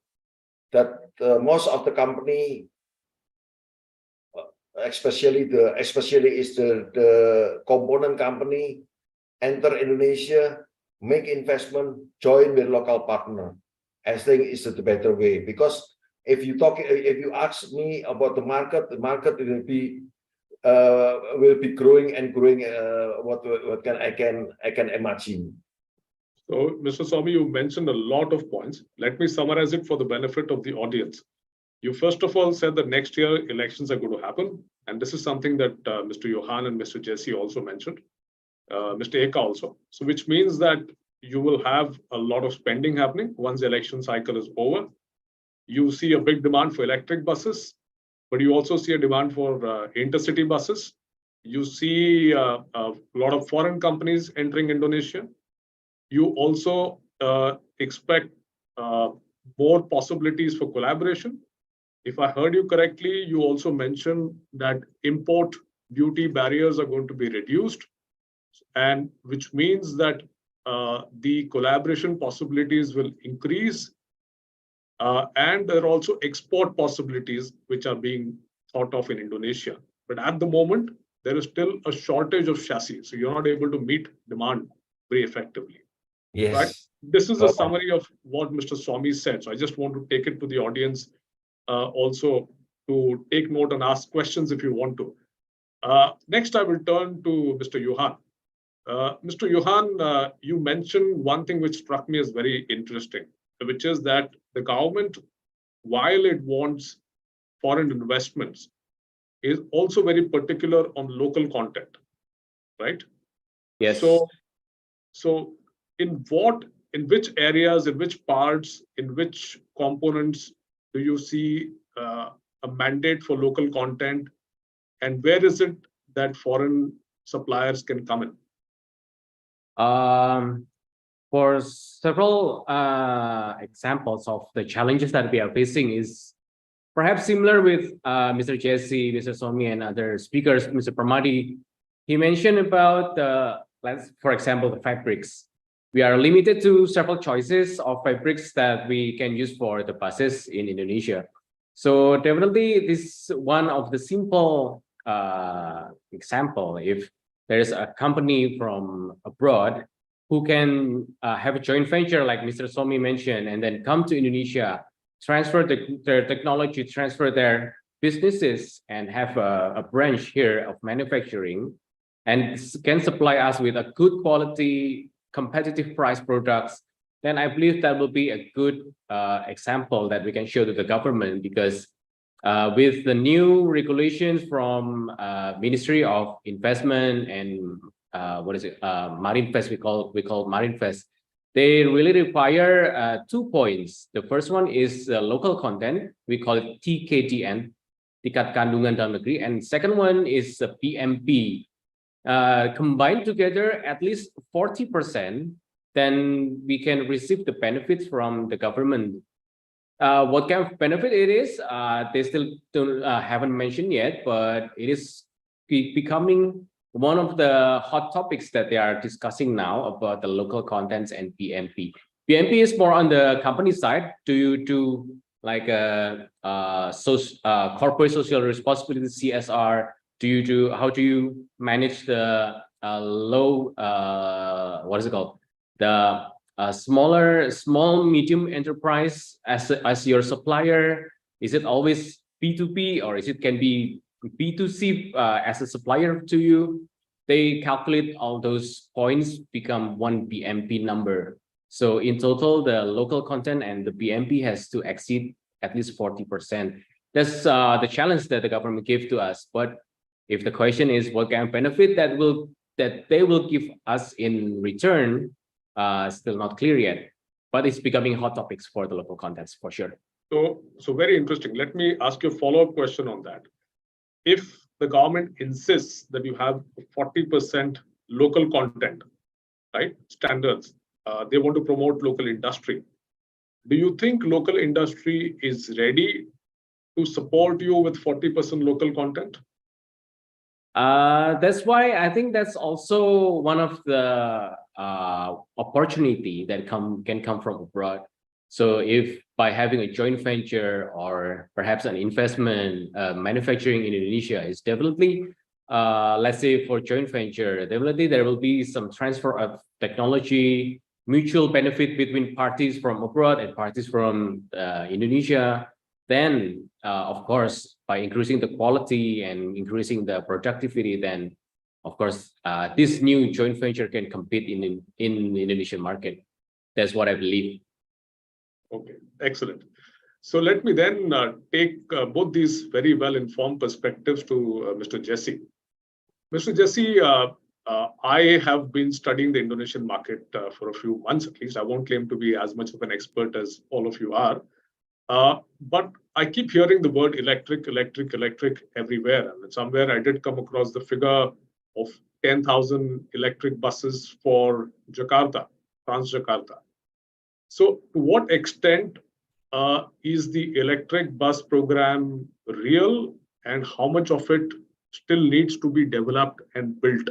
that most of the company, especially is the component company, enter Indonesia, make investment, join with local partner. I think it's the better way, because if you ask me about the market will be growing and growing. I can imagine. So, Mr. Swamy, you mentioned a lot of points. Let me summarize it for the benefit of the audience. You first of all said that next year elections are going to happen, and this is something that Mr. Johan and Mr. Jesse also mentioned, Mr. Eka also. So, which means that you will have a lot of spending happening once the election cycle is over. You see a big demand for electric buses, but you also see a demand for intercity buses. You see a lot of foreign companies entering Indonesia. You also expect more possibilities for collaboration. If I heard you correctly, you also mentioned that import duty barriers are going to be reduced, and which means that the collaboration possibilities will increase. And there are also export possibilities which are being thought of in Indonesia. But at the moment, there is still a shortage of chassis. So you're not able to meet demand very effectively. Yes. Right? This is a summary of what Mr. Swami said. So I just want to take it to the audience also to take note and ask questions if you want to. Next, I will turn to Mr. Johan. Mr. Johan, you mentioned one thing which struck me as very interesting, which is that the government, while it wants foreign investments, is also very particular on local content, right? Yes. So in which areas, in which parts, in which components do you see a mandate for local content, and where is it that foreign suppliers can come in? For several examples of the challenges that we are facing is perhaps similar with Mr. Jesse, Mr. Somi, and other speakers. Mr. Pramadi, he mentioned about for example, the fabrics. We are limited to several choices of fabrics that we can use for the buses in Indonesia. So definitely this is one of the simple example. If there is a company from abroad who can have a joint venture like Mr. Somi mentioned, and then come to Indonesia, transfer their technology, transfer their businesses, and have a branch here of manufacturing, and can supply us with a good quality, competitive price products, then I believe that will be a good example that we can show to the government, because with the new regulations from Ministry of Investment and Marinvest, we call Marinvest, they really require 2 points. The first one is local content, we call it TKDN, Tingkat Kandungan Dalam Negeri, and second one is PMP. Combined together at least 40%, then we can receive the benefits from the government. What kind of benefit it is, they still haven't mentioned yet, but it is becoming one of the hot topics that they are discussing now about the local contents and PMP. PMP is more on the company side. Do you do like corporate social responsibility, CSR? How do you manage the small medium enterprise as your supplier? Is it always B2B, or can be B2C as a supplier to you? They calculate all those points, become one BMP number. So in total, the local content and the BMP has to exceed at least 40%. That's the challenge that the government gave to us. But if the question is what kind of benefit that they will give us in return, still not clear yet. But it's becoming hot topics for the local contents for sure. So very interesting. Let me ask you a follow-up question on that. If the government insists that you have 40% local content, right, standards, they want to promote local industry. Do you think local industry is ready to support you with 40% local content? That's why I think that's also one of the opportunity that can come from abroad. So if by having a joint venture or perhaps an investment, manufacturing in Indonesia is definitely, let's say for joint venture, definitely there will be some transfer of technology, mutual benefit between parties from abroad and parties from Indonesia. Then, of course, by increasing the quality and increasing the productivity, then, of course, this new joint venture can compete in the Indonesian market. That's what I believe. Okay, excellent. So let me then take both these very well-informed perspectives to Mr. Jesse. Mr. Jesse, I have been studying the Indonesian market for a few months at least. I won't claim to be as much of an expert as all of you are. But I keep hearing the word electric everywhere. And somewhere I did come across the figure of 10,000 electric buses for Jakarta, Transjakarta. So to what extent is the electric bus program real, and how much of it still needs to be developed and built?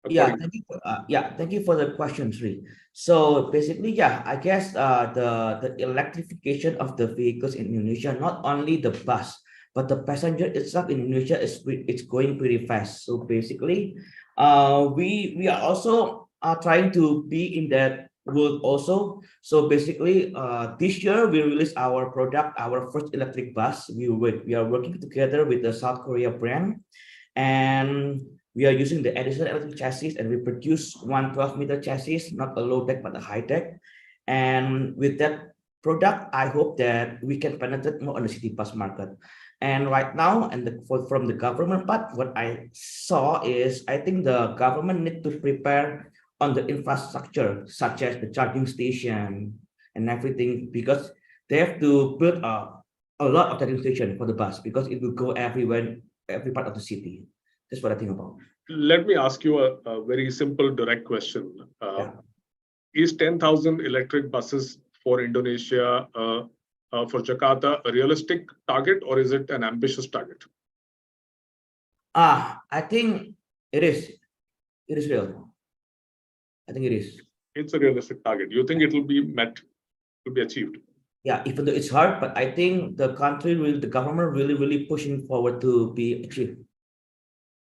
Yeah, thank you for the question, Sri. So basically, I guess the electrification of the vehicles in Indonesia, not only the bus, but the passenger itself in Indonesia it's going pretty fast. So basically, we are also trying to be in that world also. So basically, this year we released our product, our first electric bus. We are working together with the South Korea brand, and we are using the Edison electric chassis, and we produce 112-meter chassis, not a low tech but a high tech. And with that product, I hope that we can penetrate more on the city bus market. And right now, and from the government part, what I saw is I think the government need to prepare on the infrastructure, such as the charging station and everything, because they have to build a lot of charging station for the bus, because it will go everywhere, every part of the city. That's what I think about. Let me ask you a very simple, direct question. Is 10,000 electric buses for Indonesia, for Jakarta, a realistic target, or is it an ambitious target? I think it is. It is real. I think it is. It's a realistic target. You think it will be met, will be achieved? Yeah, even though it's hard, but I think the government really pushing forward to be achieved.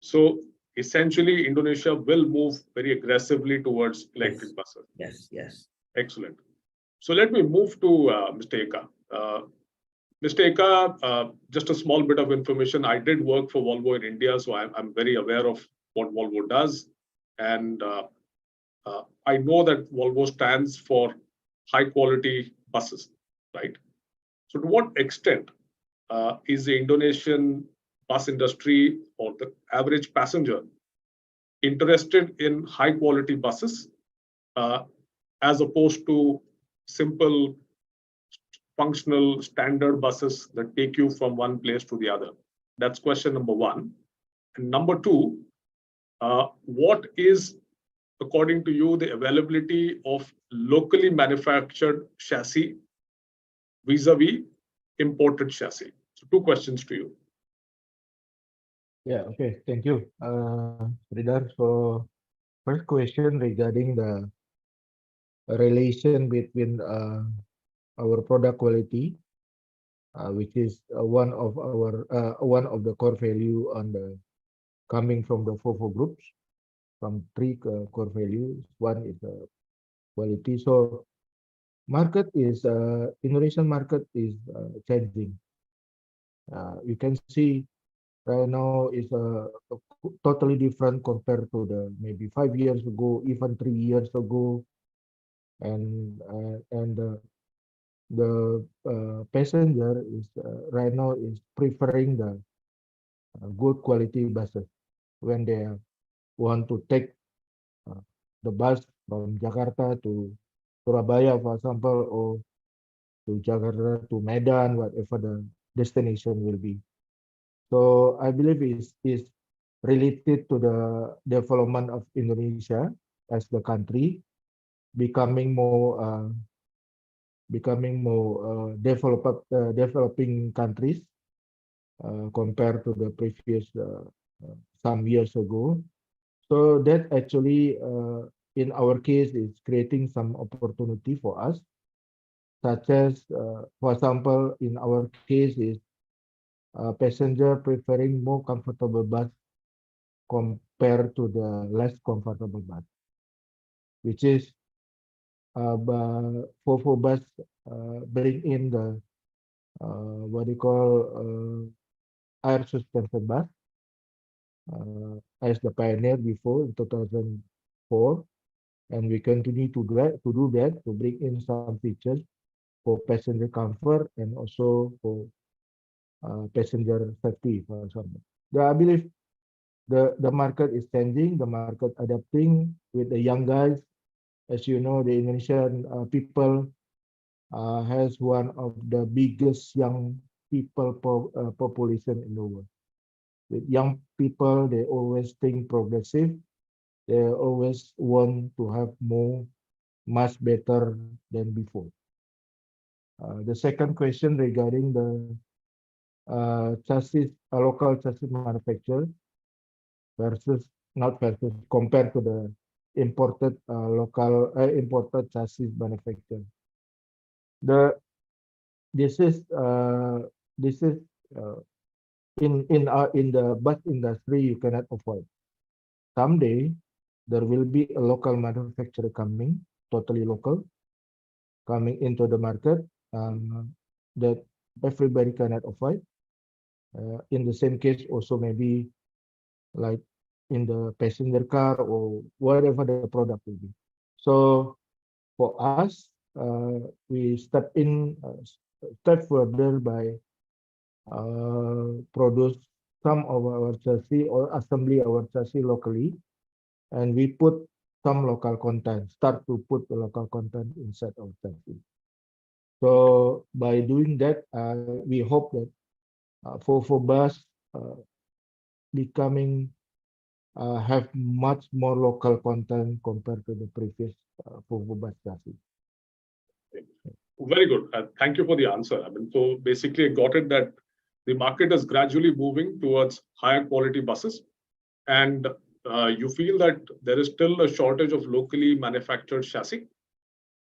So essentially, Indonesia will move very aggressively towards electric buses. Yes. Excellent. So let me move to Mr. Eka. Mr. Eka, just a small bit of information. I did work for Volvo in India, so I'm very aware of what Volvo does. And I know that Volvo stands for high quality buses, right? So to what extent is the Indonesian bus industry or the average passenger interested in high quality buses as opposed to simple functional standard buses that take you from one place to the other? That's question number one. And number two, what is, according to you, the availability of locally manufactured chassis vis-a-vis imported chassis? So two questions to you. Yeah, okay, thank you, Sridhar. So first question regarding the relation between our product quality, which is one of the core value on the coming from the Volvo groups, from three core values. One is quality. So market is Indonesian market is changing. You can see right now is totally different compared to the maybe 5 years ago, even 3 years ago, and the passenger is right now is preferring the good quality buses when they want to take the bus from Jakarta to Surabaya, for example, or to Jakarta to Medan, whatever the destination will be. So I believe is related to the development of Indonesia as the country becoming more developing countries compared to the previous some years ago. So that actually in our case is creating some opportunity for us, such as for example in our case is passenger preferring more comfortable bus compared to the less comfortable bus, which is Volvo bus bring in the what you call air suspension bus as the pioneer before in 2004, and we continue to do that to bring in some features for passenger comfort and also for passenger safety, for example. I believe the market is changing, the market adapting with the young guys. As you know, the Indonesian people has one of the biggest young people population in the world. With young people, they always think progressive. They always want to have more, much better than before. The second question regarding the chassis, local chassis manufacturer compared to the imported imported chassis manufacturer. This is in the bus industry, you cannot avoid. Someday there will be a local manufacturer coming, totally local, coming into the market that everybody cannot avoid. In the same case, also maybe like in the passenger car or whatever the product will be. So for us, we step further by produce some of our chassis or assembly our chassis locally, and we put some local content, start to put the local content inside our chassis. So by doing that, we hope that for bus becoming have much more local content compared to the previous Volvo bus chassis. Very good. Thank you for the answer. I mean, so basically, I got it that the market is gradually moving towards higher quality buses, and you feel that there is still a shortage of locally manufactured chassis,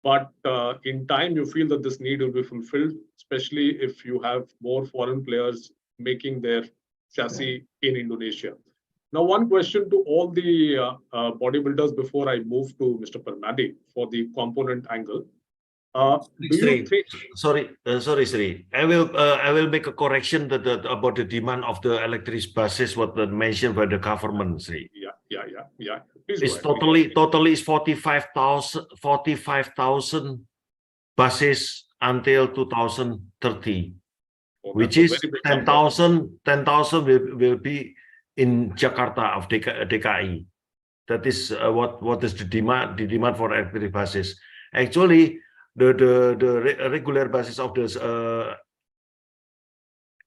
but in time you feel that this need will be fulfilled, especially if you have more foreign players making their chassis in Indonesia. Now, one question to all the bodybuilders before I move to Mr. Permadi for the component angle. Do you think? Sorry, Sri. I will make a correction about the demand of the electric buses. What mentioned by the government, Sri. Yeah. Please It's go ahead. totally is 45,000 buses until 2030, which is 10,000 will be in Jakarta of DKI. That is what is the demand for electric buses. Actually, the regular buses of this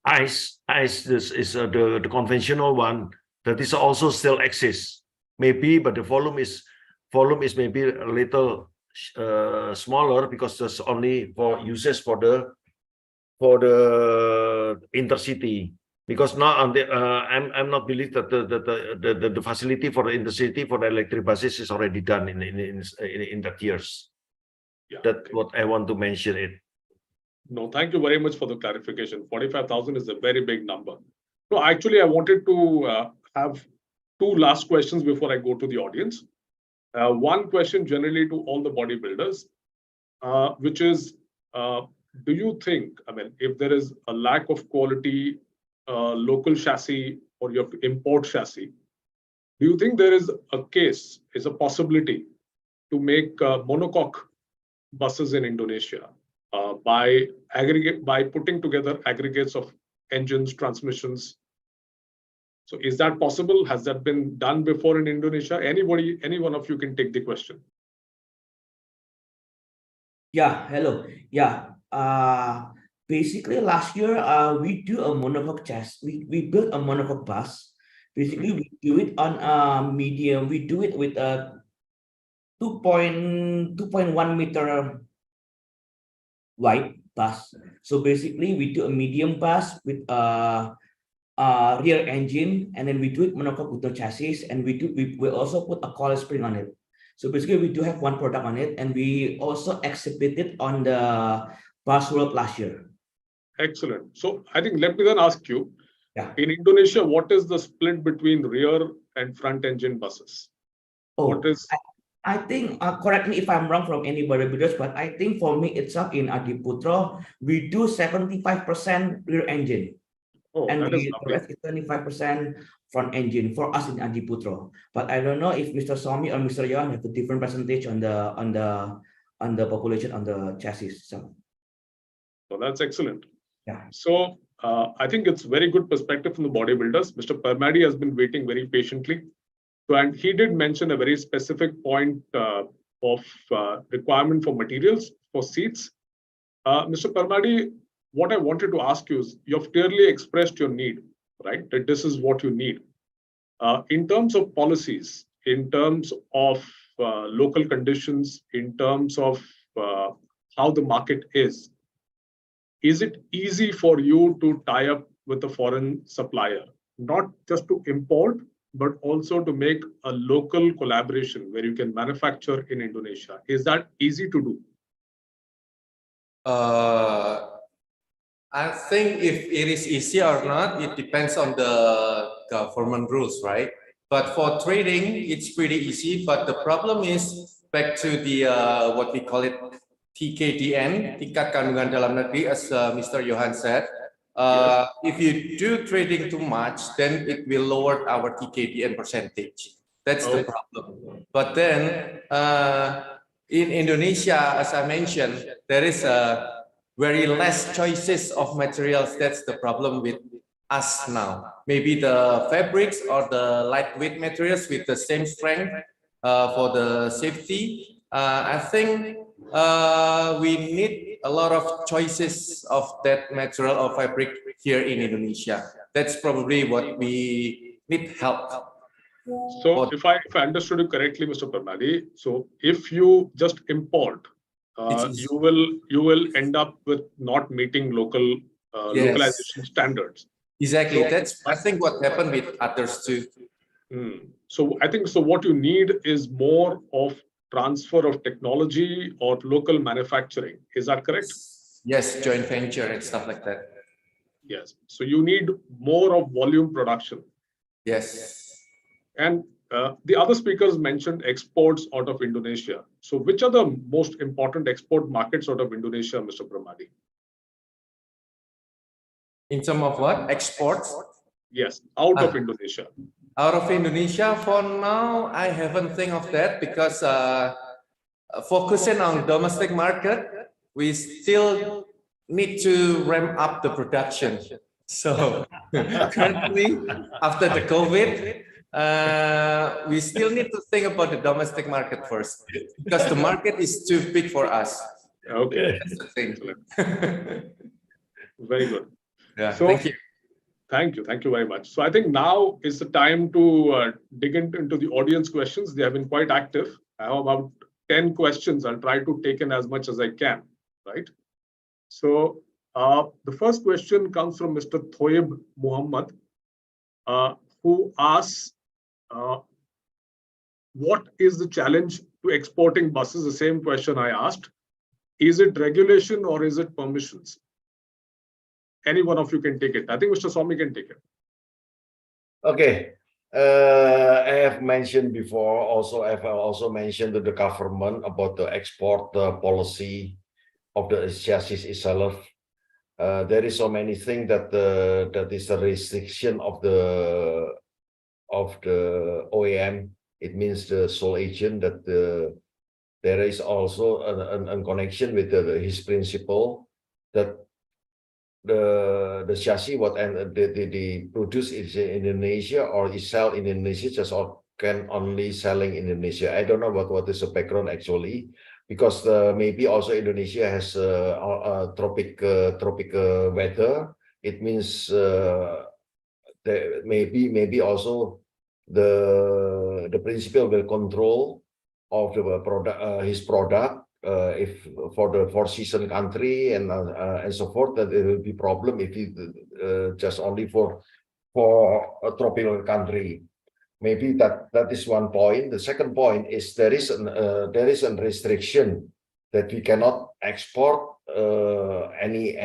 ICE this is the conventional one that is also still exists, maybe, but the volume is maybe a little smaller because there's only for uses for the intercity. Because now I'm not believe that the facility for the intercity for the electric buses is already done in that years. Yeah, that's what I want to mention it. No, thank you very much for the clarification. 45,000 is a very big number. No, actually, I wanted to have two last questions before I go to the audience. One question generally to all the bodybuilders, which is, do you think, I mean, if there is a lack of quality local chassis or you have to import chassis, do you think there is a possibility to make monocoque buses in Indonesia by putting together aggregates of engines, transmissions? So is that possible? Has that been done before in Indonesia? Any one of you can take the question. Yeah, hello. Yeah. Basically last year we do a monocoque chassis. We built a monocoque bus. Basically we do it on a medium. We do it with a 2.1 meter wide bus. So basically we do a medium bus with a rear engine, and then we do it monocoque with no chassis, and we also put a coil spring on it. So basically we do have one product on it, and we also exhibited on the Busworld last year. Excellent. So I think let me then ask you, yeah, in Indonesia, what is the split between rear and front engine buses? Oh, what is? I think, correct me if I'm wrong from anybody, but I think for me itself in Adiputro, we do 75% rear engine. Oh, and that is the rest is 25% front engine for us in Adiputro. But I don't know if Mr. Somi or Mr. Yohan have a different percentage on the population on the chassis. So that's excellent. Yeah. So I think it's very good perspective from the bodybuilders. Mr. Permadi has been waiting very patiently. So, and he did mention a very specific point of requirement for materials for seats. Mr. Permadi, what I wanted to ask you is, you've clearly expressed your need, right? That this is what you need. In terms of policies, in terms of local conditions, in terms of how the market is it easy for you to tie up with a foreign supplier, not just to import, but also to make a local collaboration where you can manufacture in Indonesia? Is that easy to do? I think if it is easy or not, it depends on the government rules, right? But for trading, it's pretty easy. But the problem is back to the what we call it TKDN, tingkat kandungan dalam negeri, as Mr. Johan said. If you do trading too much, then it will lower our TKDN percentage. That's the problem. But then in Indonesia, as I mentioned, there is a very less choices of materials. That's the problem with us now. Maybe the fabrics or the lightweight materials with the same strength for the safety. I think we need a lot of choices of that material or fabric here in Indonesia. That's probably what we need help. So if I understood you correctly, Mr. Parmadi, so if you just import, you will end up with not meeting local localization standards. Exactly. So, that's I think what happened with others too. So I think so. What you need is more of transfer of technology or local manufacturing. Is that correct? Yes, joint venture and stuff like that. Yes. So you need more of volume production. Yes. And the other speakers mentioned exports out of Indonesia. So which are the most important export markets out of Indonesia, Mr. Pramadi? In terms of what? Exports? Yes, out of Indonesia. Out of Indonesia, for now, I haven't think of that because focusing on domestic market, we still need to ramp up the production. So currently, after the COVID, we still need to think about the domestic market first because the market is too big for us. Okay. That's the thing. Very good. Yeah, so, thank you. Thank you. Thank you very much. So I think now is the time to dig into the audience questions. They have been quite active. I have about 10 questions. I'll try to take in as much as I can, right? So the first question comes from Mr. Thoib Muhammad, who asks, what is the challenge to exporting buses? The same question I asked. Is it regulation or is it permissions? Any one of you can take it. I think Mr. Swami can take it. Okay. I have mentioned before, I've also mentioned to the government about the export policy of the chassis itself. There is so many things that that is a restriction of the OEM. It means the sole agent that there is also a connection with his principle that the chassis what they produce is in Indonesia or is sell in Indonesia just can only selling in Indonesia. I don't know what is the background actually, because maybe also Indonesia has tropic weather. It means that maybe also the principal will control of the product, his product. If for the four-season country and so forth, that it will be problem if it just only for a tropical country. Maybe that is one point. The second point is there is a restriction that we cannot export any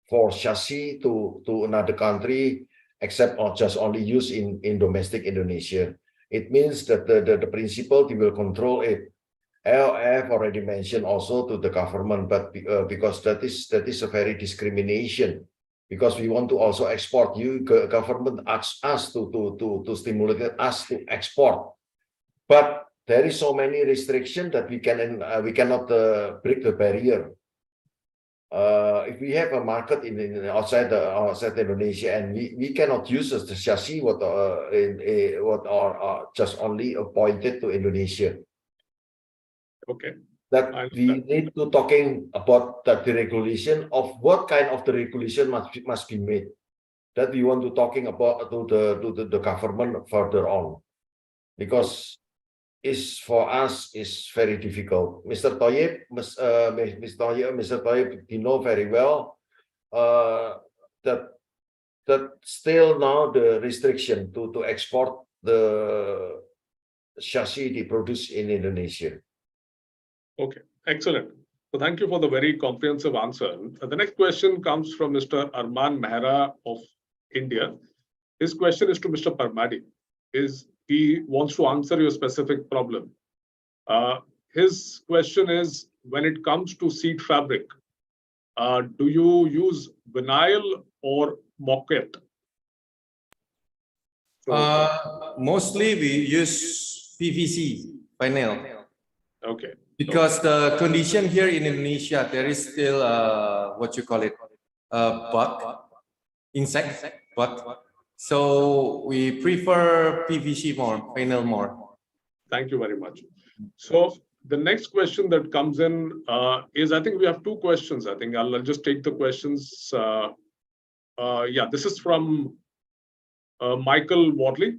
for chassis to another country except or just only use in domestic Indonesia. It means that the principal will control it. I have already mentioned also to the government, but because that is a very discrimination. Because we want to also export, government asks us to stimulate us to export, but there is so many restrictions that we cannot break the barrier. If we have a market outside Indonesia and we cannot use the chassis what are just only appointed to Indonesia. Okay. That we need to talking about that the regulation of what kind of the regulation must be made. That we want to talking about to the government further on, because for us is very difficult. Mr. Thoib, Mr. Thoib, you know very well that still now the restriction to export the chassis they produce in Indonesia. Okay, excellent. So thank you for the very comprehensive answer. The next question comes from Mr. Arman Mehra of India. His question is to Mr. Parmadi. He wants to answer your specific problem. His question is, when it comes to seat fabric, do you use vinyl or moquette? Mostly we use PVC vinyl. Okay. Because the condition here in Indonesia, there is still what you call it, bug, insect, bug. So we prefer PVC more, vinyl more. Thank you very much. So the next question that comes in is, I think we have two questions. I think I'll just take the questions. Yeah, this is from Michael Wadley.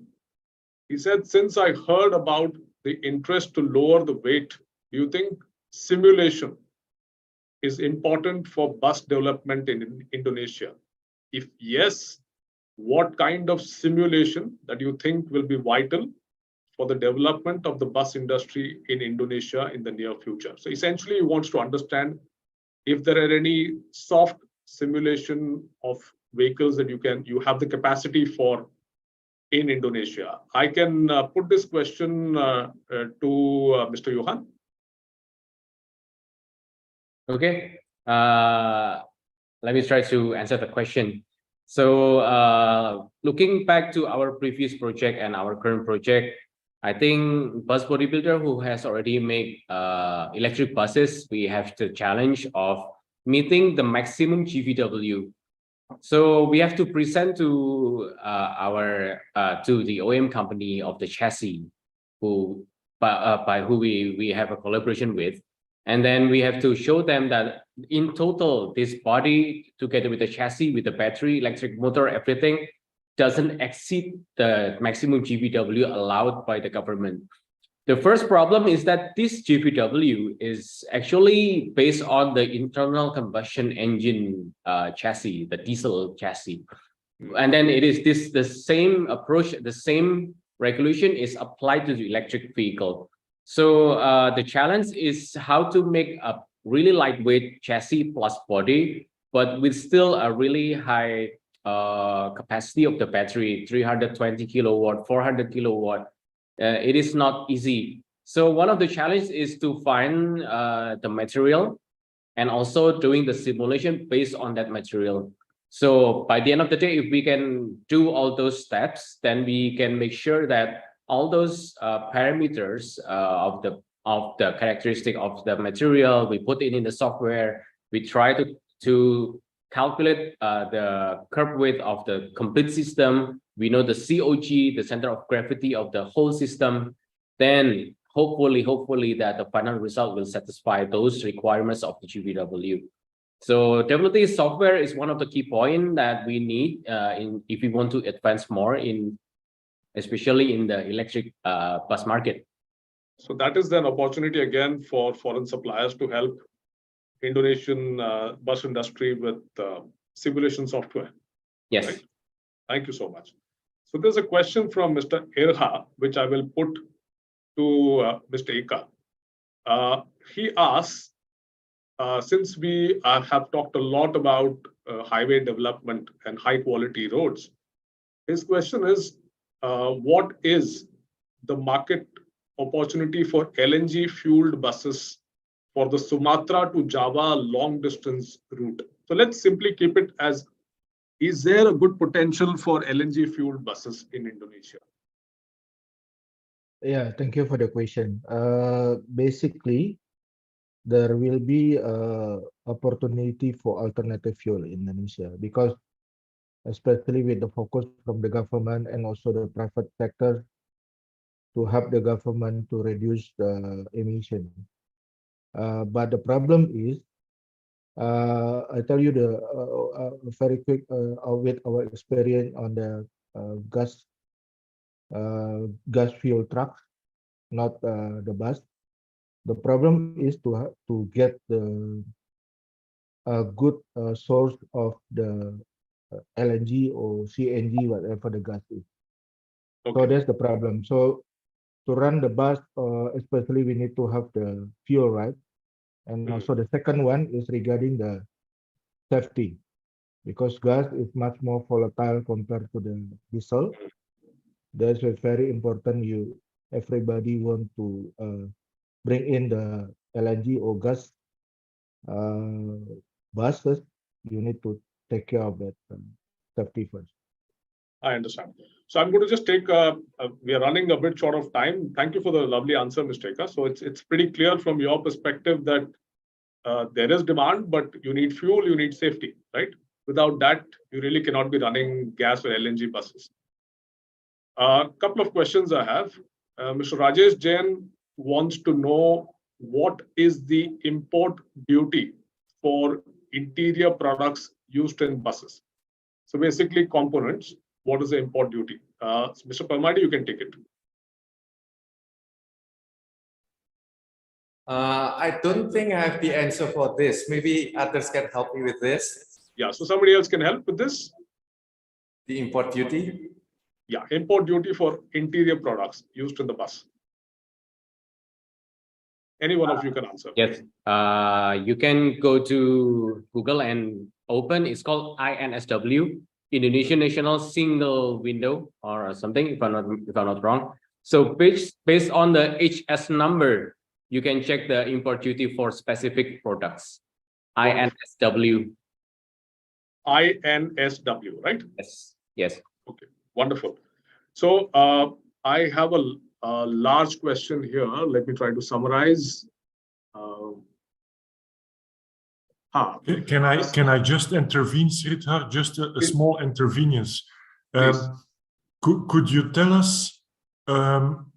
He said, since I heard about the interest to lower the weight, do you think simulation is important for bus development in Indonesia? If yes, what kind of simulation that you think will be vital for the development of the bus industry in Indonesia in the near future? So essentially, he wants to understand if there are any soft simulation of vehicles that you have the capacity for in Indonesia. I can put this question to Mr. Johan. Okay. Let me try to answer the question. So looking back to our previous project and our current project, I think bus bodybuilder who has already made electric buses, we have the challenge of meeting the maximum GVW. So we have to present to the OEM company of the chassis, by who we have a collaboration with. And then we have to show them that in total, this body together with the chassis, with the battery, electric motor, everything doesn't exceed the maximum GVW allowed by the government. The first problem is that this GVW is actually based on the internal combustion engine chassis, the diesel chassis. And then it is the same approach, the same regulation is applied to the electric vehicle. So the challenge is how to make a really lightweight chassis plus body, but with still a really high capacity of the battery, 320 kilowatt, 400 kilowatt. It is not easy. So one of the challenges is to find the material and also doing the simulation based on that material. So by the end of the day, if we can do all those steps, then we can make sure that all those parameters of the characteristic of the material, we put it in the software. We try to calculate the curve width of the complete system. We know the COG, the center of gravity of the whole system. Then hopefully that the final result will satisfy those requirements of the GVW. So definitely software is one of the key points that we need if we want to advance more especially in the electric bus market. So that is an opportunity again for foreign suppliers to help Indonesian bus industry with simulation software. Yes. Right? Thank you so much. So there's a question from Mr. Irha, which I will put to Mr. Ika. He asks, since we have talked a lot about highway development and high quality roads, his question is, what is the market opportunity for LNG fueled buses for the Sumatra to Java long distance route? So let's simply keep it as, is there a good potential for LNG fueled buses in Indonesia? Yeah, thank you for the question. Basically, there will be opportunity for alternative fuel in Indonesia because especially with the focus from the government and also the private sector to help the government to reduce the emission. But the problem is, I tell you the very quick with our experience on the gas fuel trucks, not the bus. The problem is to get the good source of the LNG or CNG, whatever the gas is. Okay. So that's the problem. So to run the bus, especially we need to have the fuel, right? And also the second one is regarding the safety, because gas is much more volatile compared to the diesel. That's why very important. Everybody want to bring in the LNG or gas buses. You need to take care of that safety first. I understand. So I'm going to just take, we are running a bit short of time. Thank you for the lovely answer, Mr. Eka. So it's pretty clear from your perspective that there is demand, but you need fuel, you need safety, right? Without that, you really cannot be running gas or LNG buses. A couple of questions I have. Mr. Rajesh Jain wants to know what is the import duty for interior products used in buses. So basically components. What is the import duty? Mr. Palmadi, you can take it. I don't think I have the answer for this. Maybe others can help me with this. Yeah, so somebody else can help with this. The import duty? Yeah, import duty for interior products used in the bus. Any one of you can answer. Yes, you can go to Google and open. It's called INSW, Indonesian National Single Window or something. If I'm not wrong. So based on the HS number, you can check the import duty for specific products. INSW. INSW, right? Yes. Yes. Okay. Wonderful. So I have a large question here. Let me try to summarize. Can I just intervene, Sridhar? Just a small intervenience. Could you tell us from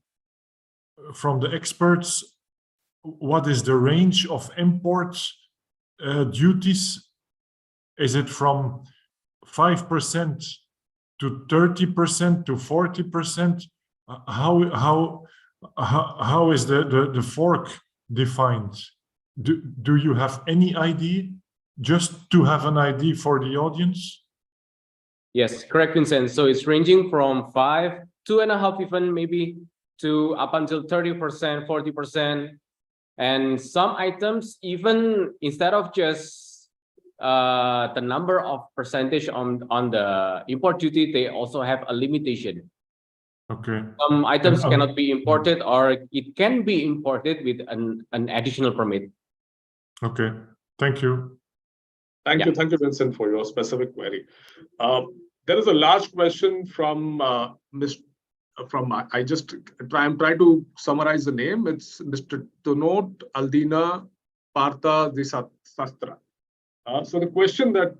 the experts what is the range of import duties? Is it from 5% to 30% to 40%? How is the fork defined? Do you have any idea? Just to have an idea for the audience? Yes, correct, Vincent. So it's ranging from 5, 2.5 even maybe, to up until 30%, 40%. And some items, even instead of just the number of percentage on the import duty, they also have a limitation. Okay. Some items cannot be imported, or it can be imported with an additional permit. Okay, thank you. Thank you, Vincent, for your specific query. There is a large question from I'm trying to summarize the name. It's Mr. Tunot Aldina Partha Disastra. So the question that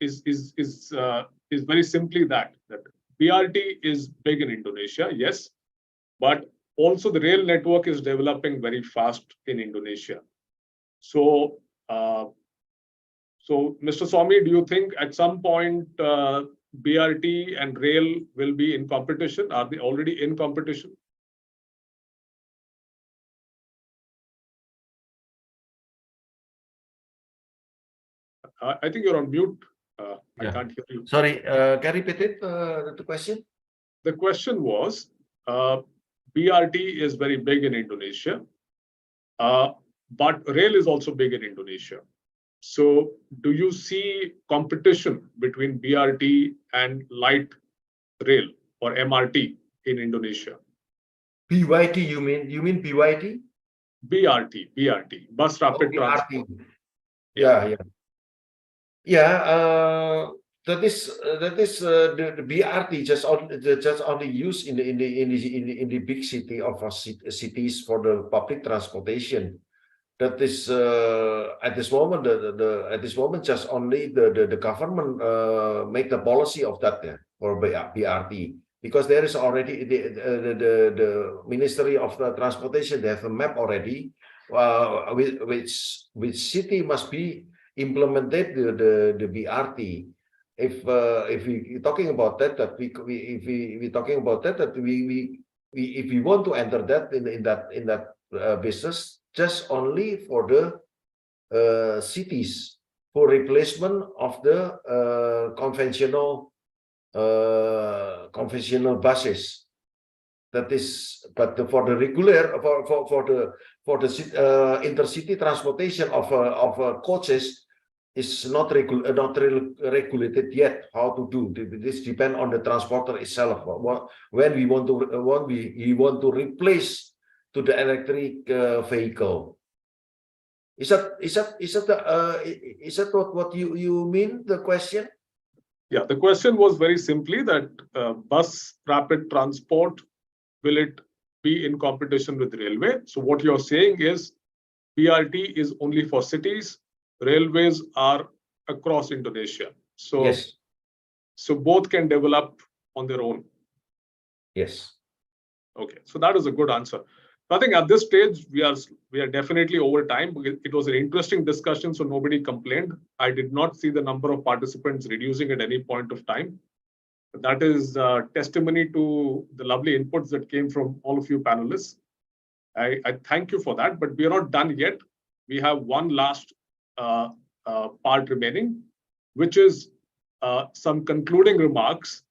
is very simply that BRT is big in Indonesia, yes, but also the rail network is developing very fast in Indonesia. So, Mr. Swamy, do you think at some point BRT and rail will be in competition? Are they already in competition? I think you're on mute. I can't hear you. Sorry, can you repeat it, the question? The question was, BRT is very big in Indonesia, but rail is also big in Indonesia. So do you see competition between BRT and light rail or MRT in Indonesia? BYT, you mean BYT? BRT, bus rapid transport. Yeah. That is the BRT just only used in the big city of our cities for the public transportation. That is at this moment just only the government make the policy of that for BRT, because there is already the Ministry of Transportation. They have a map already, which city must be implemented the BRT. If we talking about that, if we want to enter that in that business, just only for the cities, for replacement of the conventional buses. That is, but for the regular for the intercity transportation of coaches is not regulated yet. How to do this depend on the transporter itself. When we want to replace to the electric vehicle. Is that what you mean? The question? Yeah, the question was very simply that bus rapid transport, will it be in competition with railway? So what you're saying is BRT is only for cities, railways are across Indonesia. So, yes. So both can develop on their own. Yes. Okay, so that is a good answer. I think at this stage, we are definitely over time. It was an interesting discussion, so nobody complained. I did not see the number of participants reducing at any point of time. That is testimony to the lovely inputs that came from all of you panelists. I thank you for that, but we are not done yet. We have one last part remaining, which is some concluding remarks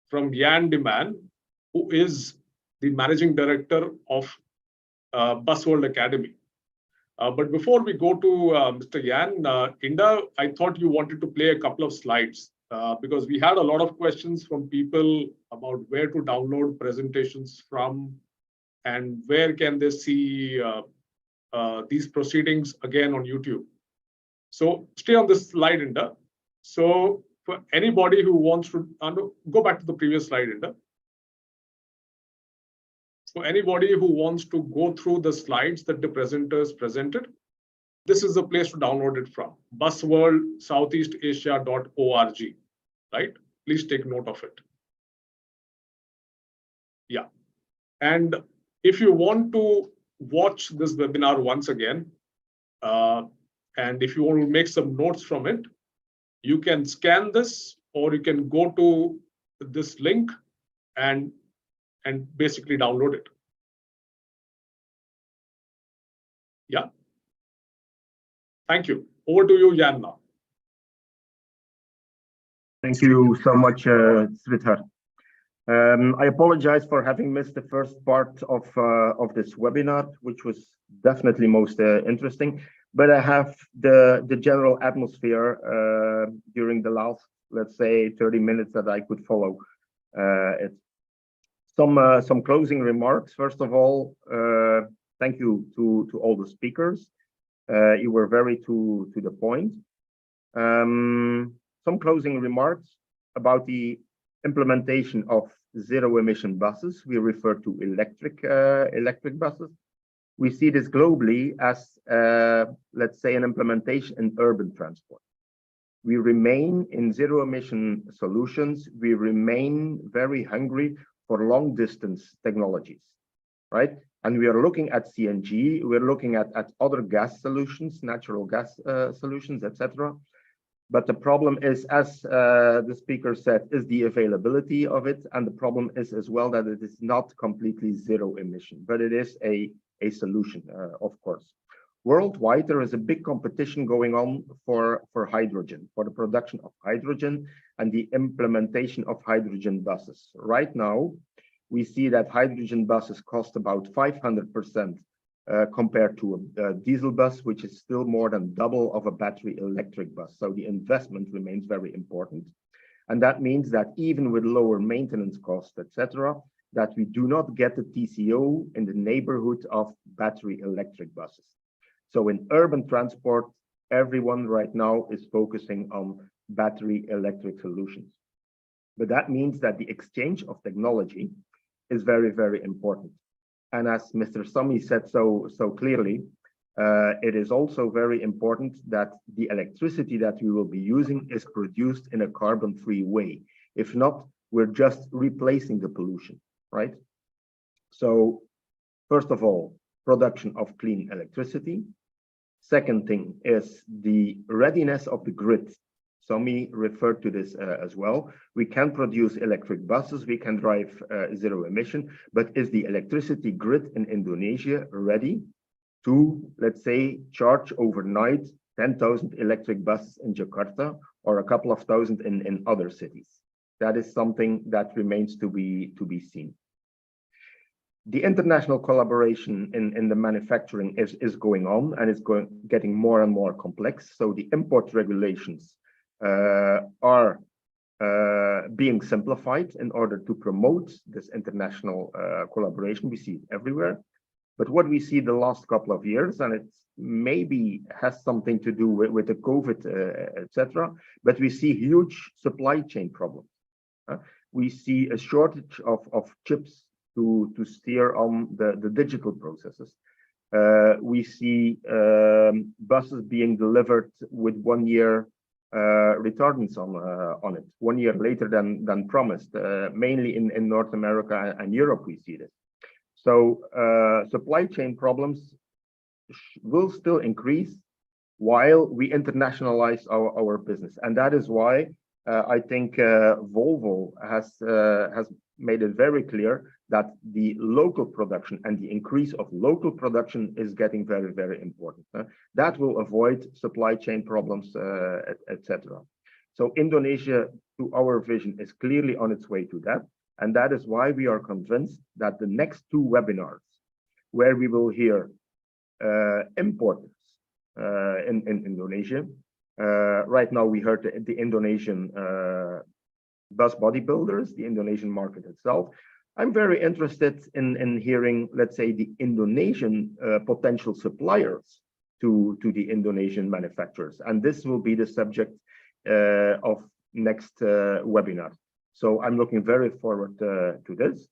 from Jan de Man, who is the managing director of Busworld Academy. But before we go to Mr. Jan, Inda, I thought you wanted to play a couple of slides because we had a lot of questions from people about where to download presentations from and where can they see these proceedings again on YouTube. So stay on this slide, Inda. So for anybody who wants to go back to the previous slide, Inda. For anybody who wants to go through the slides that the presenters presented, this is the place to download it from, busworldsoutheastasia.org, right? Please take note of it. Yeah. And if you want to watch this webinar once again, and if you want to make some notes from it, you can scan this or you can go to this link and basically download it. Yeah. Thank you. Over to you, Jan, now. Thank you so much, Sridhar. I apologize for having missed the first part of this webinar, which was definitely most interesting. But I have the general atmosphere during the last, let's say, 30 minutes that I could follow. Some closing remarks. First of all, thank you to all the speakers. You were very to the point. Some closing remarks about the implementation of zero-emission buses. We refer to electric buses. We see this globally as, let's say, an implementation in urban transport. We remain in zero-emission solutions. We remain very hungry for long-distance technologies, right? And we are looking at CNG. We're looking at other gas solutions, natural gas solutions, etc. But the problem is, as the speaker said, is the availability of it. And the problem is as well that it is not completely zero emission, but it is a solution, of course. Worldwide, there is a big competition going on for hydrogen, for the production of hydrogen and the implementation of hydrogen buses. Right now, we see that hydrogen buses cost about 500% compared to a diesel bus, which is still more than double of a battery electric bus. So the investment remains very important. And that means that even with lower maintenance costs, etc., that we do not get the TCO in the neighborhood of battery electric buses. So in urban transport, everyone right now is focusing on battery electric solutions. But that means that the exchange of technology is very, very important. And as Mr. Sami said so clearly, it is also very important that the electricity that we will be using is produced in a carbon-free way. If not, we're just replacing the pollution, right? So first of all, production of clean electricity. Second thing is the readiness of the grid. Sami referred to this as well. We can produce electric buses, we can drive zero emission, but is the electricity grid in Indonesia ready to, let's say, charge overnight 10,000 electric buses in Jakarta or a couple of thousand in other cities? That is something that remains to be seen. The international collaboration in the manufacturing is going on, and it's getting more and more complex. So the import regulations are being simplified in order to promote this international collaboration. We see it everywhere. But what we see the last couple of years, and it maybe has something to do with the COVID, etc., but we see huge supply chain problems. We see a shortage of chips to steer on the digital processes. We see buses being delivered with 1 year retardance on it, 1 year later than promised, mainly in North America and Europe. We see this. So supply chain problems will still increase while we internationalize our business, and that is why I think Volvo has made it very clear that the local production and the increase of local production is getting very, very important. That will avoid supply chain problems, etc. So Indonesia, to our vision, is clearly on its way to that. And that is why we are convinced that the next 2 webinars, where we will hear importers in Indonesia. Right now, we heard the Indonesian bus bodybuilders, the Indonesian market itself. I'm very interested in hearing, let's say, the Indonesian potential suppliers to the Indonesian manufacturers. And this will be the subject of next webinar. So I'm looking very forward to this.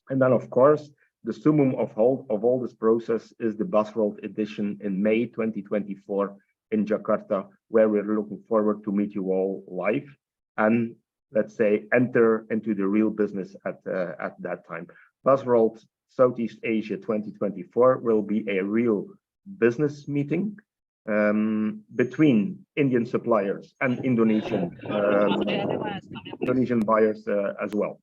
And then, of course, the summum of all this process is the Busworld edition in May 2024 in Jakarta, where we're looking forward to meet you all live and, let's say, enter into the real business at that time. Busworld Southeast Asia 2024 will be a real business meeting between Indian suppliers and Indonesian buyers as well.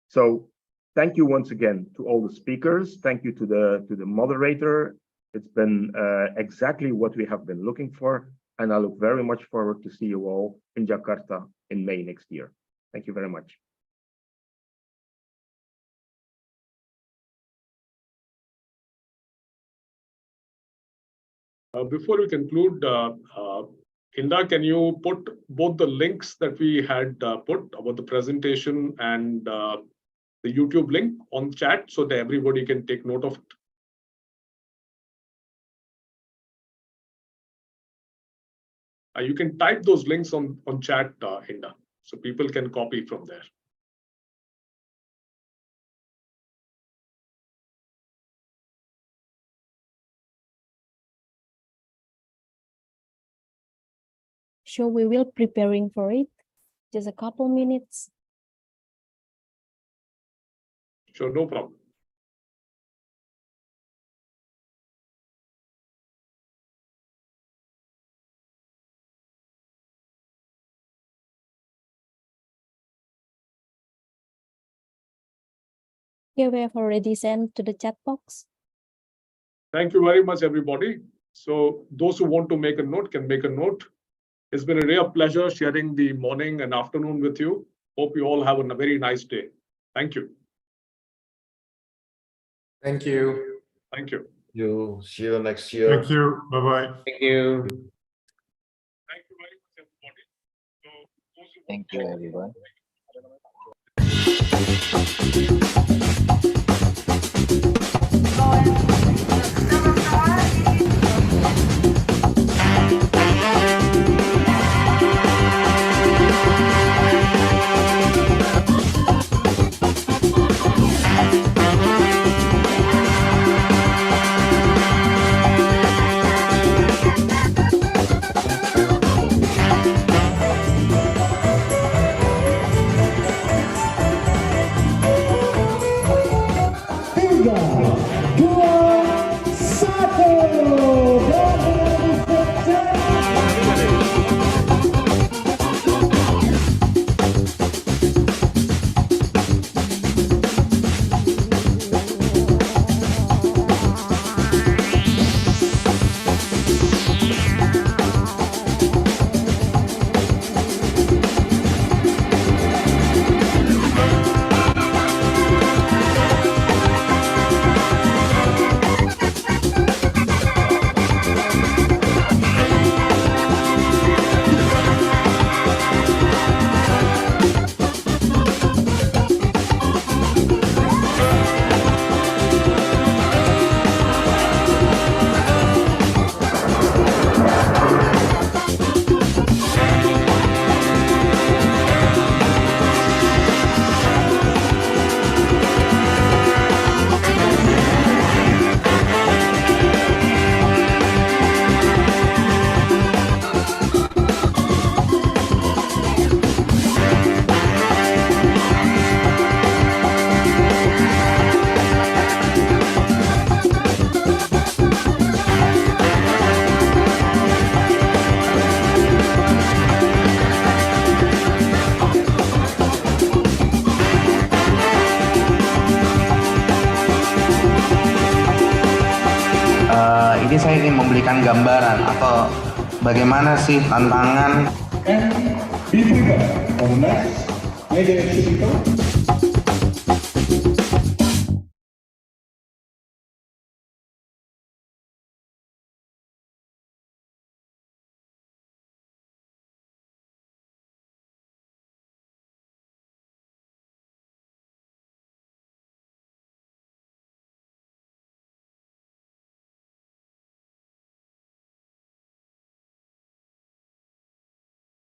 So thank you once again to all the speakers. Thank you to the moderator. It's been exactly what we have been looking for, and I look very much forward to see you all in Jakarta in May next year. Thank you very much. Before we conclude, Inda, can you put both the links that we had put about the presentation and the YouTube link on chat so that everybody can take note of it? You can type those links on chat, Inda, so people can copy from there. So we will preparing for it. Just a couple minutes. Sure, no problem. Yeah, we have already sent to the chat box. Thank you very much, everybody. So those who want to make a note can make a note. It's been a real pleasure sharing the morning and afternoon with you. Hope you all have a very nice day. Thank you. Thank you. Thank you. You see you next year. Thank you. Bye-bye. Thank you. Thank you very much, everybody. So, Thank you, everyone. Tiga, dua, ingin memberikan gambaran atau bagaimana sih tantangan And be prepared for the next mega exhibition